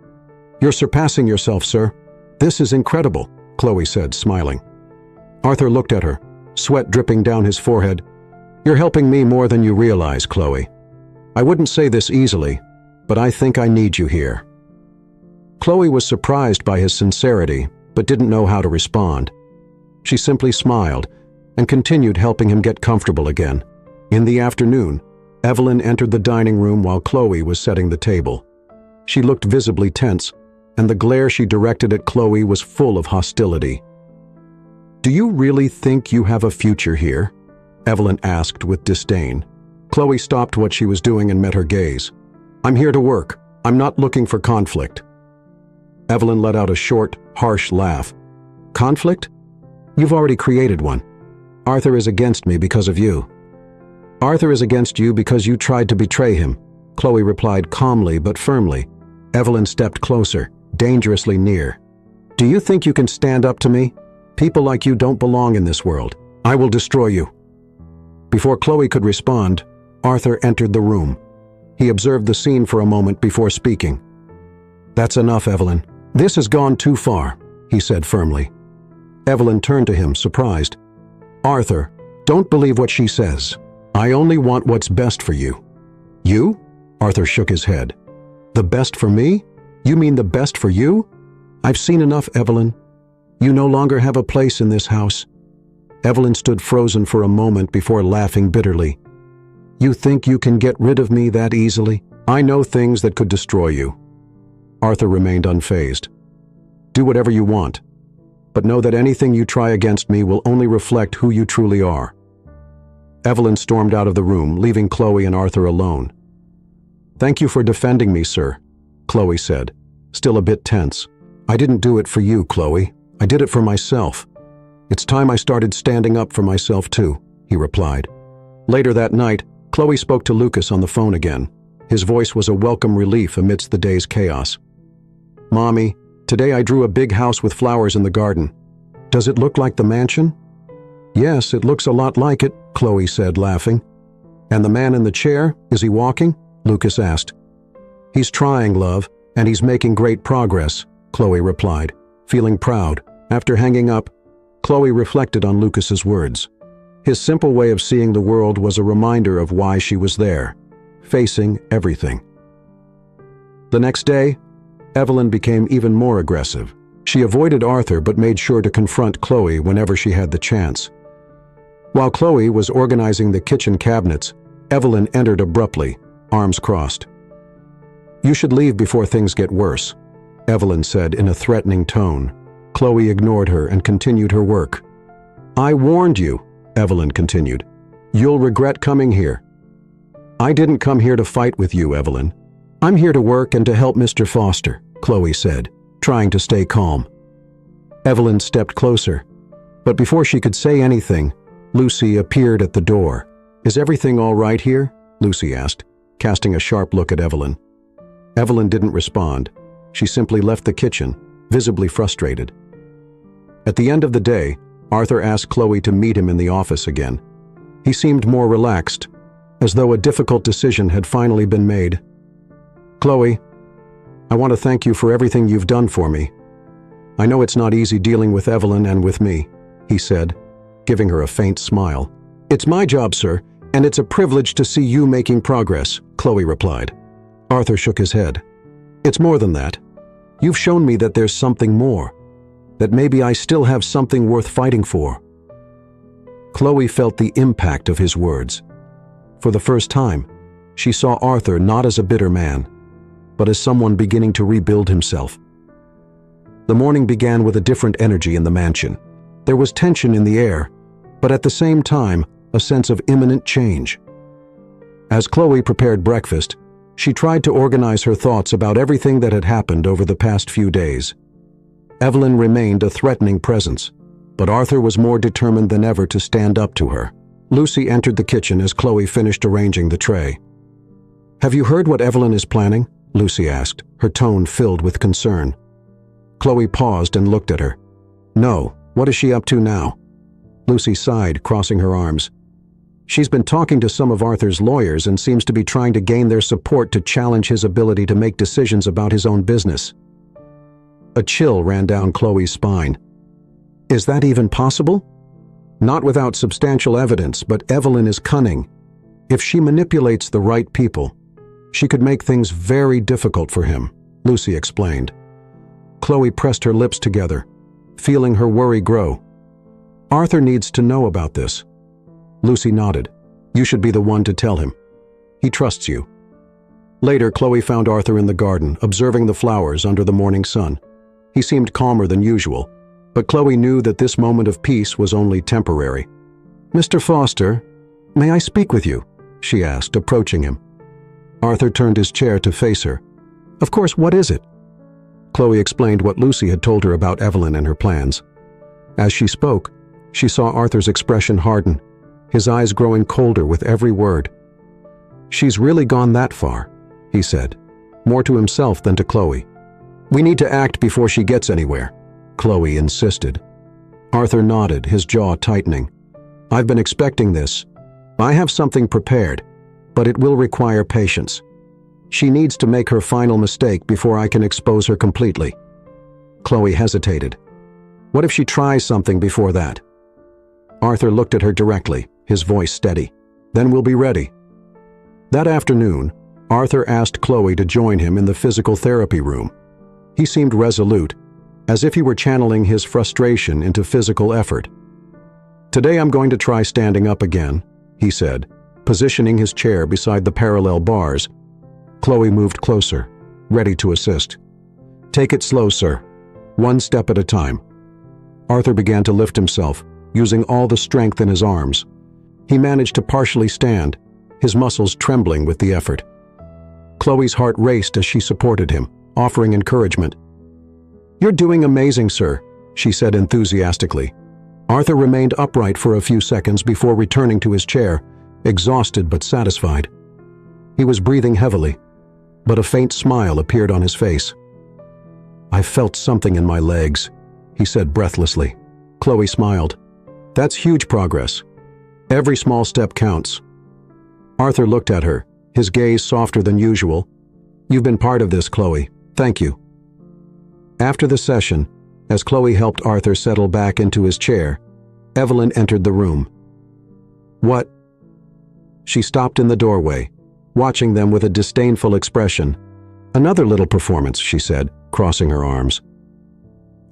"You're surpassing yourself, sir. This is incredible," Chloe said, smiling. Arthur looked at her, sweat dripping down his forehead. "You're helping me more than you realize, Chloe. I wouldn't say this easily, but I think I need you here." Chloe was surprised by his sincerity, but didn't know how to respond. She simply smiled and continued helping him get comfortable again. In the afternoon, Evelyn entered the dining room while Chloe was setting the table. She looked visibly tense, and the glare she directed at Chloe was full of hostility. "Do you really think you have a future here?" Evelyn asked with disdain. Chloe stopped what she was doing and met her gaze. "I'm here to work. I'm not looking for conflict." Evelyn let out a short, harsh laugh. "Conflict? You've already created one. Arthur is against me because of you." "Arthur is against you because you tried to betray him," Chloe replied calmly but firmly. Evelyn stepped closer, dangerously near. "Do you think you can stand up to me? People like you don't belong in this world. I will destroy you." Before Chloe could respond, Arthur entered the room. He observed the scene for a moment before speaking. "That's enough, Evelyn. This has gone too far," he said firmly. Evelyn turned to him, surprised. "Arthur, don't believe what she says. I only want what's best for you." "You?" Arthur shook his head. "The best for me? You mean the best for you? I've seen enough, Evelyn. You no longer have a place in this house." Evelyn stood frozen for a moment before laughing bitterly. "You think you can get rid of me that easily? I know things that could destroy you." Arthur remained unfazed. "Do whatever you want, but know that anything you try against me will only reflect who you truly are." Evelyn stormed out of the room, leaving Chloe and Arthur alone. "Thank you for defending me, sir," Chloe said, still a bit tense. "I didn't do it for you, Chloe. I did it for myself. It's time I started standing up for myself too," he replied. Later that night, Chloe spoke to Lucas on the phone again. His voice was a welcome relief amidst the day's chaos. "Mommy, today I drew a big house with flowers in the garden. Does it look like the mansion?" "Yes, it looks a lot like it," Chloe said, laughing. "And the man in the chair, is he walking?" Lucas asked. "He's trying, love, and he's making great progress," Chloe replied, feeling proud. After hanging up, Chloe reflected on Lucas's words. His simple way of seeing the world was a reminder of why she was there, facing everything. The next day, Evelyn became even more aggressive. She avoided Arthur but made sure to confront Chloe whenever she had the chance. While Chloe was organizing the kitchen cabinets, Evelyn entered abruptly, arms crossed. "You should leave before things get worse," Evelyn said in a threatening tone. Chloe ignored her and continued her work. "I warned you," Evelyn continued. "You'll regret coming here." "I didn't come here to fight with you, Evelyn. I'm here to work and to help Mr. Foster," Chloe said, trying to stay calm. Evelyn stepped closer, but before she could say anything, Lucy appeared at the door. "Is everything all right here?" Lucy asked, casting a sharp look at Evelyn. Evelyn didn't respond. She simply left the kitchen, visibly frustrated. At the end of the day, Arthur asked Chloe to meet him in the office again. He seemed more relaxed, as though a difficult decision had finally been made. "Chloe, I want to thank you for everything you've done for me. I know it's not easy dealing with Evelyn and with me," he said, giving her a faint smile. "It's my job, sir, and it's a privilege to see you making progress," Chloe replied. Arthur shook his head. "It's more than that. You've shown me that there's something more, that maybe I still have something worth fighting for." Chloe felt the impact of his words. For the first time, she saw Arthur not as a bitter man, but as someone beginning to rebuild himself. The morning began with a different energy in the mansion. There was tension in the air, but at the same time, a sense of imminent change. As Chloe prepared breakfast, she tried to organize her thoughts about everything that had happened over the past few days. Evelyn remained a threatening presence, but Arthur was more determined than ever to stand up to her. Lucy entered the kitchen as Chloe finished arranging the tray. "Have you heard what Evelyn is planning?" Lucy asked, her tone filled with concern. Chloe paused and looked at her. "No, what is she up to now?" Lucy sighed, crossing her arms. "She's been talking to some of Arthur's lawyers and seems to be trying to gain their support to challenge his ability to make decisions about his own business." A chill ran down Chloe's spine. Is that even possible? Not without substantial evidence, but Evelyn is cunning. If she manipulates the right people, she could make things very difficult for him, Lucy explained. Chloe pressed her lips together, feeling her worry grow. "Arthur needs to know about this." Lucy nodded. "You should be the one to tell him. He trusts you." Later, Chloe found Arthur in the garden, observing the flowers under the morning sun. He seemed calmer than usual, but Chloe knew that this moment of peace was only temporary. "Mr. Foster, may I speak with you?" she asked, approaching him. Arthur turned his chair to face her. "Of course, what is it?" Chloe explained what Lucy had told her about Evelyn and her plans. As she spoke, she saw Arthur's expression harden, his eyes growing colder with every word. "She's really gone that far," he said, more to himself than to Chloe. "We need to act before she gets anywhere," Chloe insisted. Arthur nodded, his jaw tightening. "I've been expecting this. I have something prepared, but it will require patience. She needs to make her final mistake before I can expose her completely." Chloe hesitated. "What if she tries something before that?" Arthur looked at her directly, his voice steady. "Then we'll be ready." That afternoon, Arthur asked Chloe to join him in the physical therapy room. He seemed resolute, as if he were channeling his frustration into physical effort. "Today I'm going to try standing up again," he said, positioning his chair beside the parallel bars. Chloe moved closer, ready to assist. "Take it slow, sir. One step at a time." Arthur began to lift himself, using all the strength in his arms. He managed to partially stand, his muscles trembling with the effort. Chloe's heart raced as she supported him, offering encouragement. "You're doing amazing, sir," she said enthusiastically. Arthur remained upright for a few seconds before returning to his chair, exhausted but satisfied. He was breathing heavily, but a faint smile appeared on his face. "I felt something in my legs," he said breathlessly. Chloe smiled. "That's huge progress. Every small step counts." Arthur looked at her, his gaze softer than usual. "You've been part of this, Chloe. Thank you." After the session, as Chloe helped Arthur settle back into his chair, Evelyn entered the room. "What?" She stopped in the doorway, watching them with a disdainful expression. "Another little performance," she said, crossing her arms.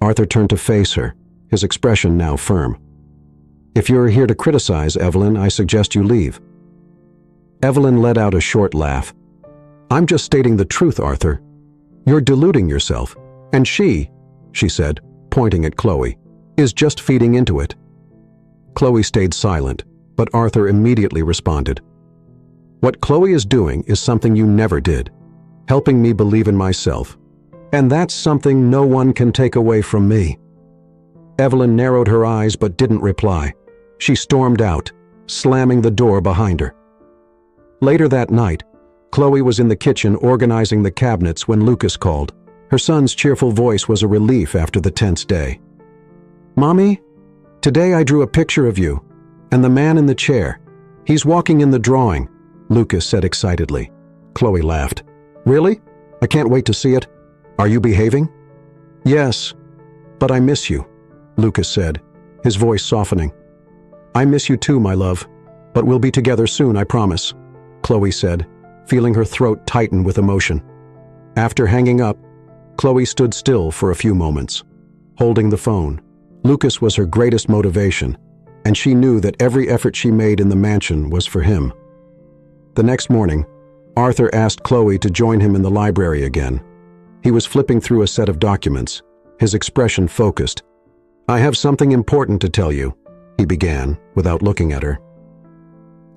Arthur turned to face her, his expression now firm. "If you're here to criticize, Evelyn, I suggest you leave." Evelyn let out a short laugh. "I'm just stating the truth, Arthur. You're deluding yourself, and she said, pointing at Chloe, is just feeding into it." Chloe stayed silent, but Arthur immediately responded. "What Chloe is doing is something you never did, helping me believe in myself. And that's something no one can take away from me." Evelyn narrowed her eyes but didn't reply. She stormed out, slamming the door behind her. Later that night, Chloe was in the kitchen organizing the cabinets when Lucas called. Her son's cheerful voice was a relief after the tense day. "Mommy, today I drew a picture of you, and the man in the chair. He's walking in the drawing," Lucas said excitedly. Chloe laughed. "Really? I can't wait to see it. Are you behaving?" "Yes, but I miss you," Lucas said, his voice softening. "I miss you too, my love, but we'll be together soon, I promise," Chloe said, feeling her throat tighten with emotion. After hanging up, Chloe stood still for a few moments, holding the phone. Lucas was her greatest motivation, and she knew that every effort she made in the mansion was for him. The next morning, Arthur asked Chloe to join him in the library again. He was flipping through a set of documents, his expression focused. "I have something important to tell you," he began, without looking at her.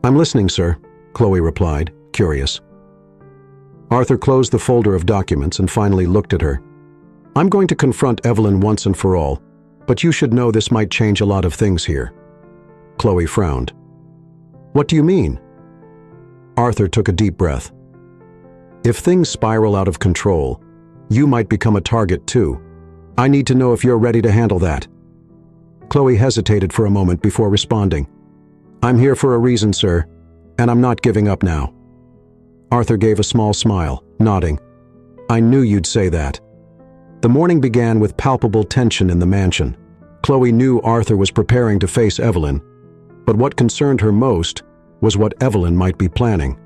"I'm listening, sir," Chloe replied, curious. Arthur closed the folder of documents and finally looked at her. "I'm going to confront Evelyn once and for all, but you should know this might change a lot of things here." Chloe frowned. "What do you mean?" Arthur took a deep breath. "If things spiral out of control, you might become a target too. I need to know if you're ready to handle that." Chloe hesitated for a moment before responding. "I'm here for a reason, sir, and I'm not giving up now." Arthur gave a small smile, nodding. "I knew you'd say that." The morning began with palpable tension in the mansion. Chloe knew Arthur was preparing to face Evelyn, but what concerned her most was what Evelyn might be planning.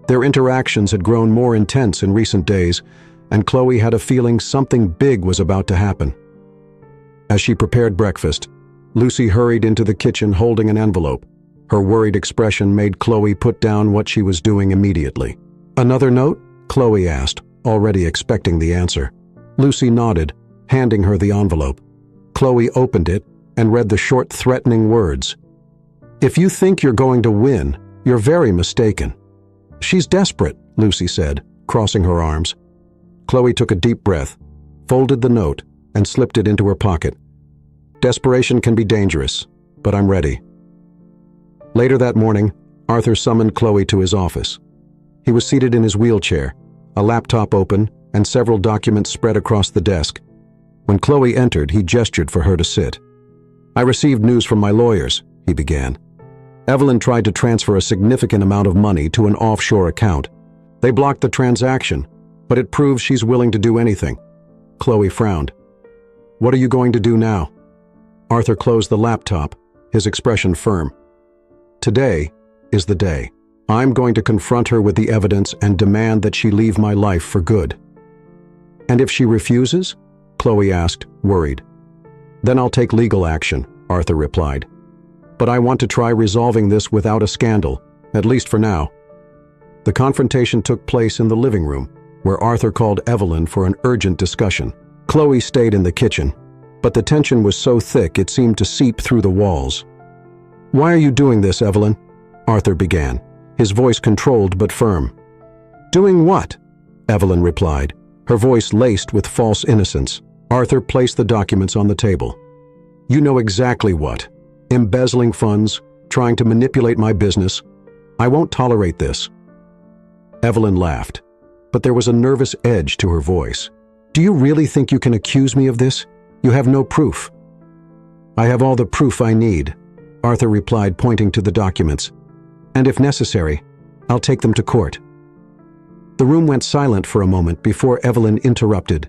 Their interactions had grown more intense in recent days, and Chloe had a feeling something big was about to happen. As she prepared breakfast, Lucy hurried into the kitchen holding an envelope. Her worried expression made Chloe put down what she was doing immediately. "Another note?" Chloe asked, already expecting the answer. Lucy nodded, handing her the envelope. Chloe opened it and read the short, threatening words. "If you think you're going to win, you're very mistaken." "She's desperate," Lucy said, crossing her arms. Chloe took a deep breath, folded the note, and slipped it into her pocket. "Desperation can be dangerous, but I'm ready." Later that morning, Arthur summoned Chloe to his office. He was seated in his wheelchair, a laptop open, and several documents spread across the desk. When Chloe entered, he gestured for her to sit. "I received news from my lawyers," he began. "Evelyn tried to transfer a significant amount of money to an offshore account. They blocked the transaction, but it proves she's willing to do anything." Chloe frowned. "What are you going to do now?" Arthur closed the laptop, his expression firm. "Today is the day. I'm going to confront her with the evidence and demand that she leave my life for good." "And if she refuses?" Chloe asked, worried. "Then I'll take legal action," Arthur replied. "But I want to try resolving this without a scandal, at least for now." The confrontation took place in the living room, where Arthur called Evelyn for an urgent discussion. Chloe stayed in the kitchen, but the tension was so thick it seemed to seep through the walls. "Why are you doing this, Evelyn?" Arthur began, his voice controlled but firm. "Doing what?" Evelyn replied, her voice laced with false innocence. Arthur placed the documents on the table. "You know exactly what. Embezzling funds, trying to manipulate my business. I won't tolerate this." Evelyn laughed, but there was a nervous edge to her voice. "Do you really think you can accuse me of this? You have no proof." "I have all the proof I need," Arthur replied, pointing to the documents. "And if necessary, I'll take them to court." The room went silent for a moment before Evelyn interrupted.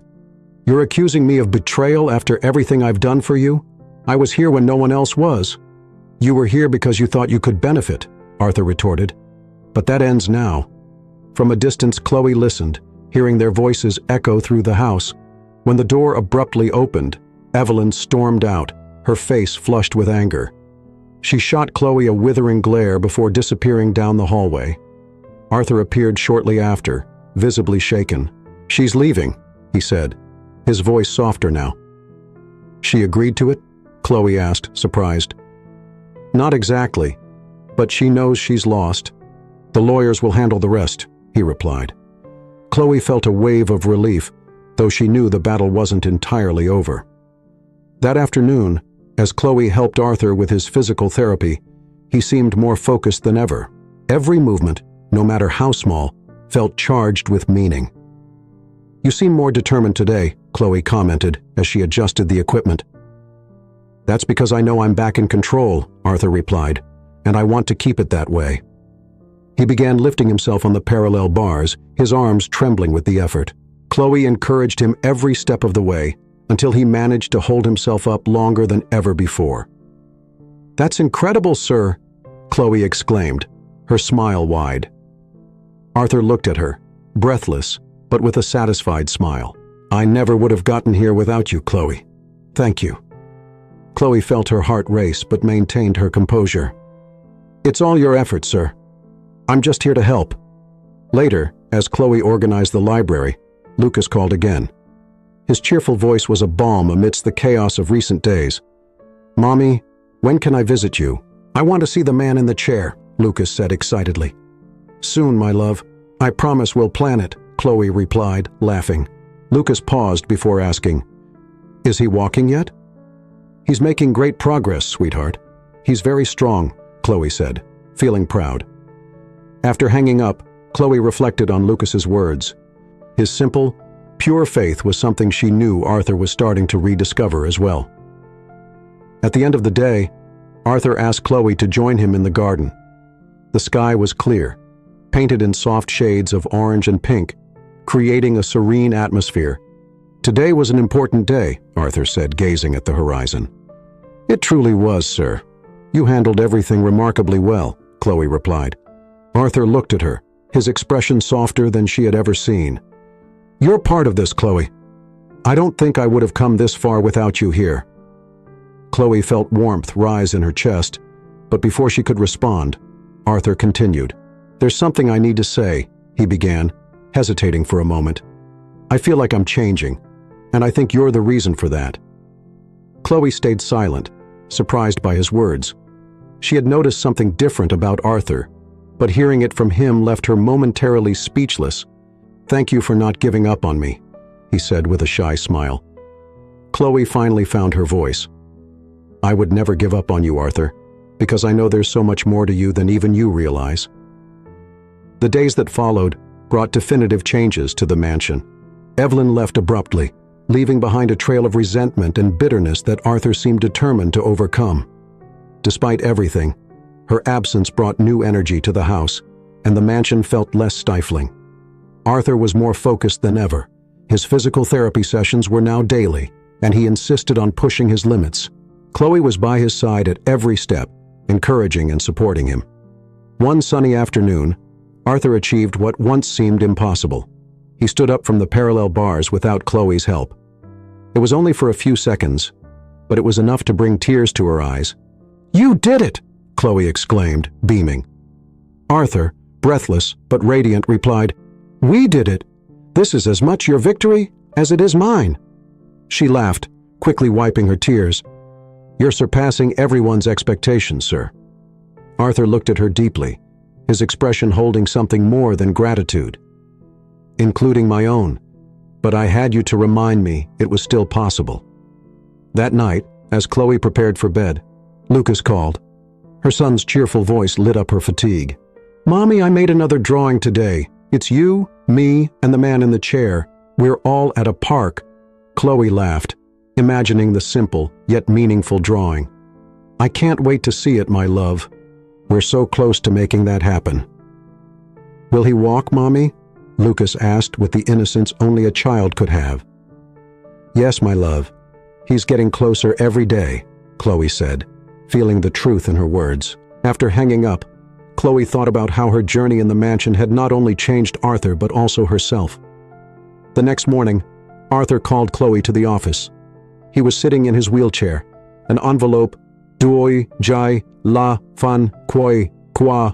"You're accusing me of betrayal after everything I've done for you? I was here when no one else was." "You were here because you thought you could benefit," Arthur retorted. "But that ends now." From a distance, Chloe listened, hearing their voices echo through the house. When the door abruptly opened, Evelyn stormed out, her face flushed with anger. She shot Chloe a withering glare before disappearing down the hallway. Arthur appeared shortly after, visibly shaken. "She's leaving," he said, his voice softer now. "She agreed to it?" Chloe asked, surprised. "Not exactly, but she knows she's lost. The lawyers will handle the rest," he replied. Chloe felt a wave of relief, though she knew the battle wasn't entirely over. That afternoon, as Chloe helped Arthur with his physical therapy, he seemed more focused than ever. Every movement, no matter how small, felt charged with meaning. "You seem more determined today," Chloe commented as she adjusted the equipment. "That's because I know I'm back in control," Arthur replied, "and I want to keep it that way." He began lifting himself on the parallel bars, his arms trembling with the effort. Chloe encouraged him every step of the way, until he managed to hold himself up longer than ever before. "That's incredible, sir," Chloe exclaimed, her smile wide. Arthur looked at her, breathless, but with a satisfied smile. I never would have gotten here without you, Chloe. Thank you. Chloe felt her heart race but maintained her composure. It's all your effort, sir. I'm just here to help. Later, as Chloe organized the library, Lucas called again. His cheerful voice was a balm amidst the chaos of recent days. Mommy, when can I visit you? I want to see the man in the chair, Lucas said excitedly. Soon, my love. I promise we'll plan it, Chloe replied, laughing. Lucas paused before asking, Is he walking yet? He's making great progress, sweetheart. He's very strong, Chloe said, feeling proud. After hanging up, Chloe reflected on Lucas's words. His simple, pure faith was something she knew Arthur was starting to rediscover as well. At the end of the day, Arthur asked Chloe to join him in the garden. The sky was clear, painted in soft shades of orange and pink, creating a serene atmosphere. Today was an important day, Arthur said, gazing at the horizon. It truly was, sir. You handled everything remarkably well, Chloe replied. Arthur looked at her, his expression softer than she had ever seen. You're part of this, Chloe. I don't think I would have come this far without you here. Chloe felt warmth rise in her chest, but before she could respond, Arthur continued. There's something I need to say, he began, hesitating for a moment. I feel like I'm changing, and I think you're the reason for that. Chloe stayed silent, surprised by his words. She had noticed something different about Arthur, but hearing it from him left her momentarily speechless. Thank you for not giving up on me, he said with a shy smile. Chloe finally found her voice. I would never give up on you, Arthur, because I know there's so much more to you than even you realize. The days that followed brought definitive changes to the mansion. Evelyn left abruptly, leaving behind a trail of resentment and bitterness that Arthur seemed determined to overcome. Despite everything, her absence brought new energy to the house, and the mansion felt less stifling. Arthur was more focused than ever. His physical therapy sessions were now daily, and he insisted on pushing his limits. Chloe was by his side at every step, encouraging and supporting him. One sunny afternoon, Arthur achieved what once seemed impossible. He stood up from the parallel bars without Chloe's help. It was only for a few seconds, but it was enough to bring tears to her eyes. You did it! Chloe exclaimed, beaming. Arthur, breathless but radiant, replied, We did it! This is as much your victory as it is mine. She laughed, quickly wiping her tears. You're surpassing everyone's expectations, sir. Arthur looked at her deeply, his expression holding something more than gratitude. Including my own, but I had you to remind me it was still possible. That night, as Chloe prepared for bed, Lucas called. Her son's cheerful voice lit up her fatigue. Mommy, I made another drawing today. It's you, me, and the man in the chair. We're all at a park. Chloe laughed, imagining the simple yet meaningful drawing. I can't wait to see it, my love. We're so close to making that happen. Will he walk, Mommy? Lucas asked with the innocence only a child could have. Yes, my love. He's getting closer every day, Chloe said, feeling the truth in her words. After hanging up, Chloe thought about how her journey in the mansion had not only changed Arthur but also herself. The next morning, Arthur called Chloe to the office. He was sitting in his wheelchair, an envelope, Duoi Jai La Fan Quoi Qua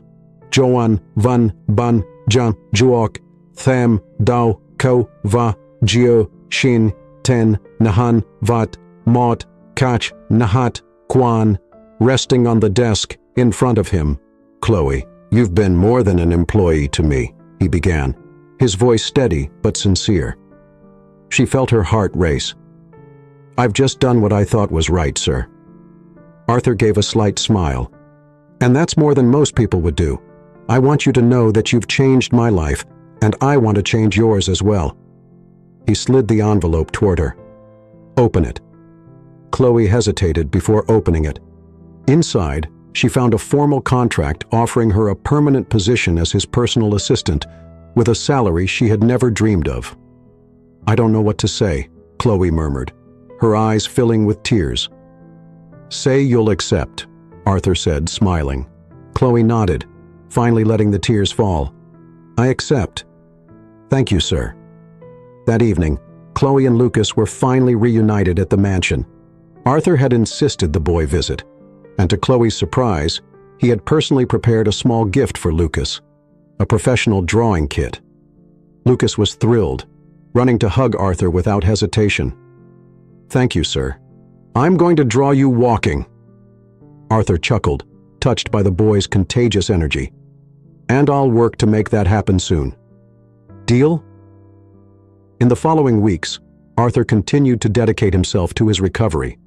Joan Van Ban Jan Juok Tham Dao Ko Va Gio Shin Ten Nahan Vat Mot Kach Nahat Quan, resting on the desk in front of him. Chloe, you've been more than an employee to me, he began, his voice steady but sincere. She felt her heart race. I've just done what I thought was right, sir. Arthur gave a slight smile. And that's more than most people would do. I want you to know that you've changed my life, and I want to change yours as well. He slid the envelope toward her. Open it. Chloe hesitated before opening it. Inside, she found a formal contract offering her a permanent position as his personal assistant, with a salary she had never dreamed of. I don't know what to say, Chloe murmured, her eyes filling with tears. Say you'll accept, Arthur said, smiling. Chloe nodded, finally letting the tears fall. I accept. Thank you, sir. That evening, Chloe and Lucas were finally reunited at the mansion. Arthur had insisted the boy visit, and to Chloe's surprise, he had personally prepared a small gift for Lucas, a professional drawing kit. Lucas was thrilled, running to hug Arthur without hesitation. "Thank you, sir. I'm going to draw you walking." Arthur chuckled, touched by the boy's contagious energy. "And I'll work to make that happen soon. Deal?" In the following weeks, Arthur continued to dedicate himself to his recovery,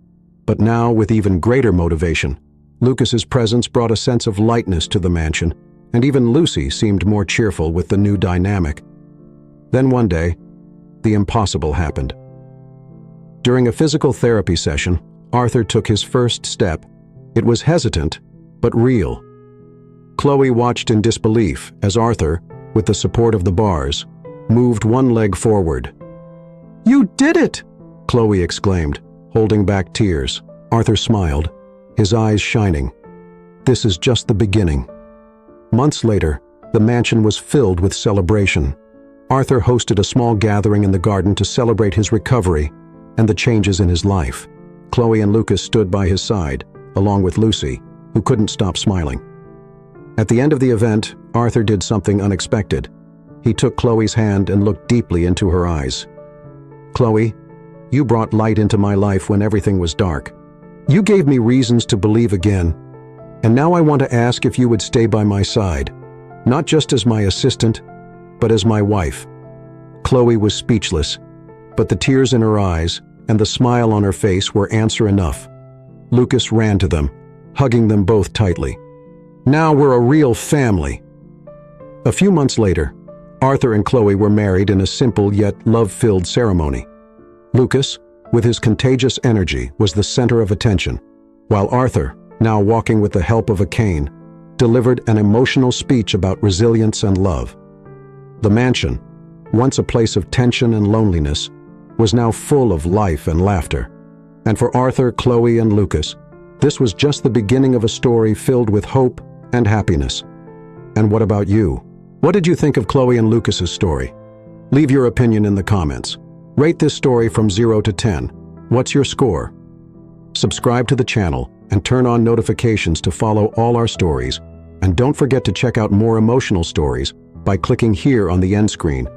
but now with even greater motivation. Lucas's presence brought a sense of lightness to the mansion, and even Lucy seemed more cheerful with the new dynamic. Then one day, the impossible happened. During a physical therapy session, Arthur took his first step. It was hesitant, but real. Chloe watched in disbelief as Arthur, with the support of the bars, moved one leg forward. "You did it!" Chloe exclaimed, holding back tears. Arthur smiled, his eyes shining. "This is just the beginning." Months later, the mansion was filled with celebration. Arthur hosted a small gathering in the garden to celebrate his recovery and the changes in his life. Chloe and Lucas stood by his side, along with Lucy, who couldn't stop smiling. At the end of the event, Arthur did something unexpected. He took Chloe's hand and looked deeply into her eyes. "Chloe, you brought light into my life when everything was dark. You gave me reasons to believe again, and now I want to ask if you would stay by my side, not just as my assistant, but as my wife." Chloe was speechless, but the tears in her eyes and the smile on her face were answer enough. Lucas ran to them, hugging them both tightly. "Now we're a real family." A few months later, Arthur and Chloe were married in a simple yet love-filled ceremony. Lucas, with his contagious energy, was the center of attention, while Arthur, now walking with the help of a cane, delivered an emotional speech about resilience and love. The mansion, once a place of tension and loneliness, was now full of life and laughter. And for Arthur, Chloe, and Lucas, this was just the beginning of a story filled with hope and happiness. And what about you? What did you think of Chloe and Lucas's story? Leave your opinion in the comments. Rate this story from 0 to 10. What's your score? Subscribe to the channel and turn on notifications to follow all our stories. And don't forget to check out more emotional stories by clicking here on the end screen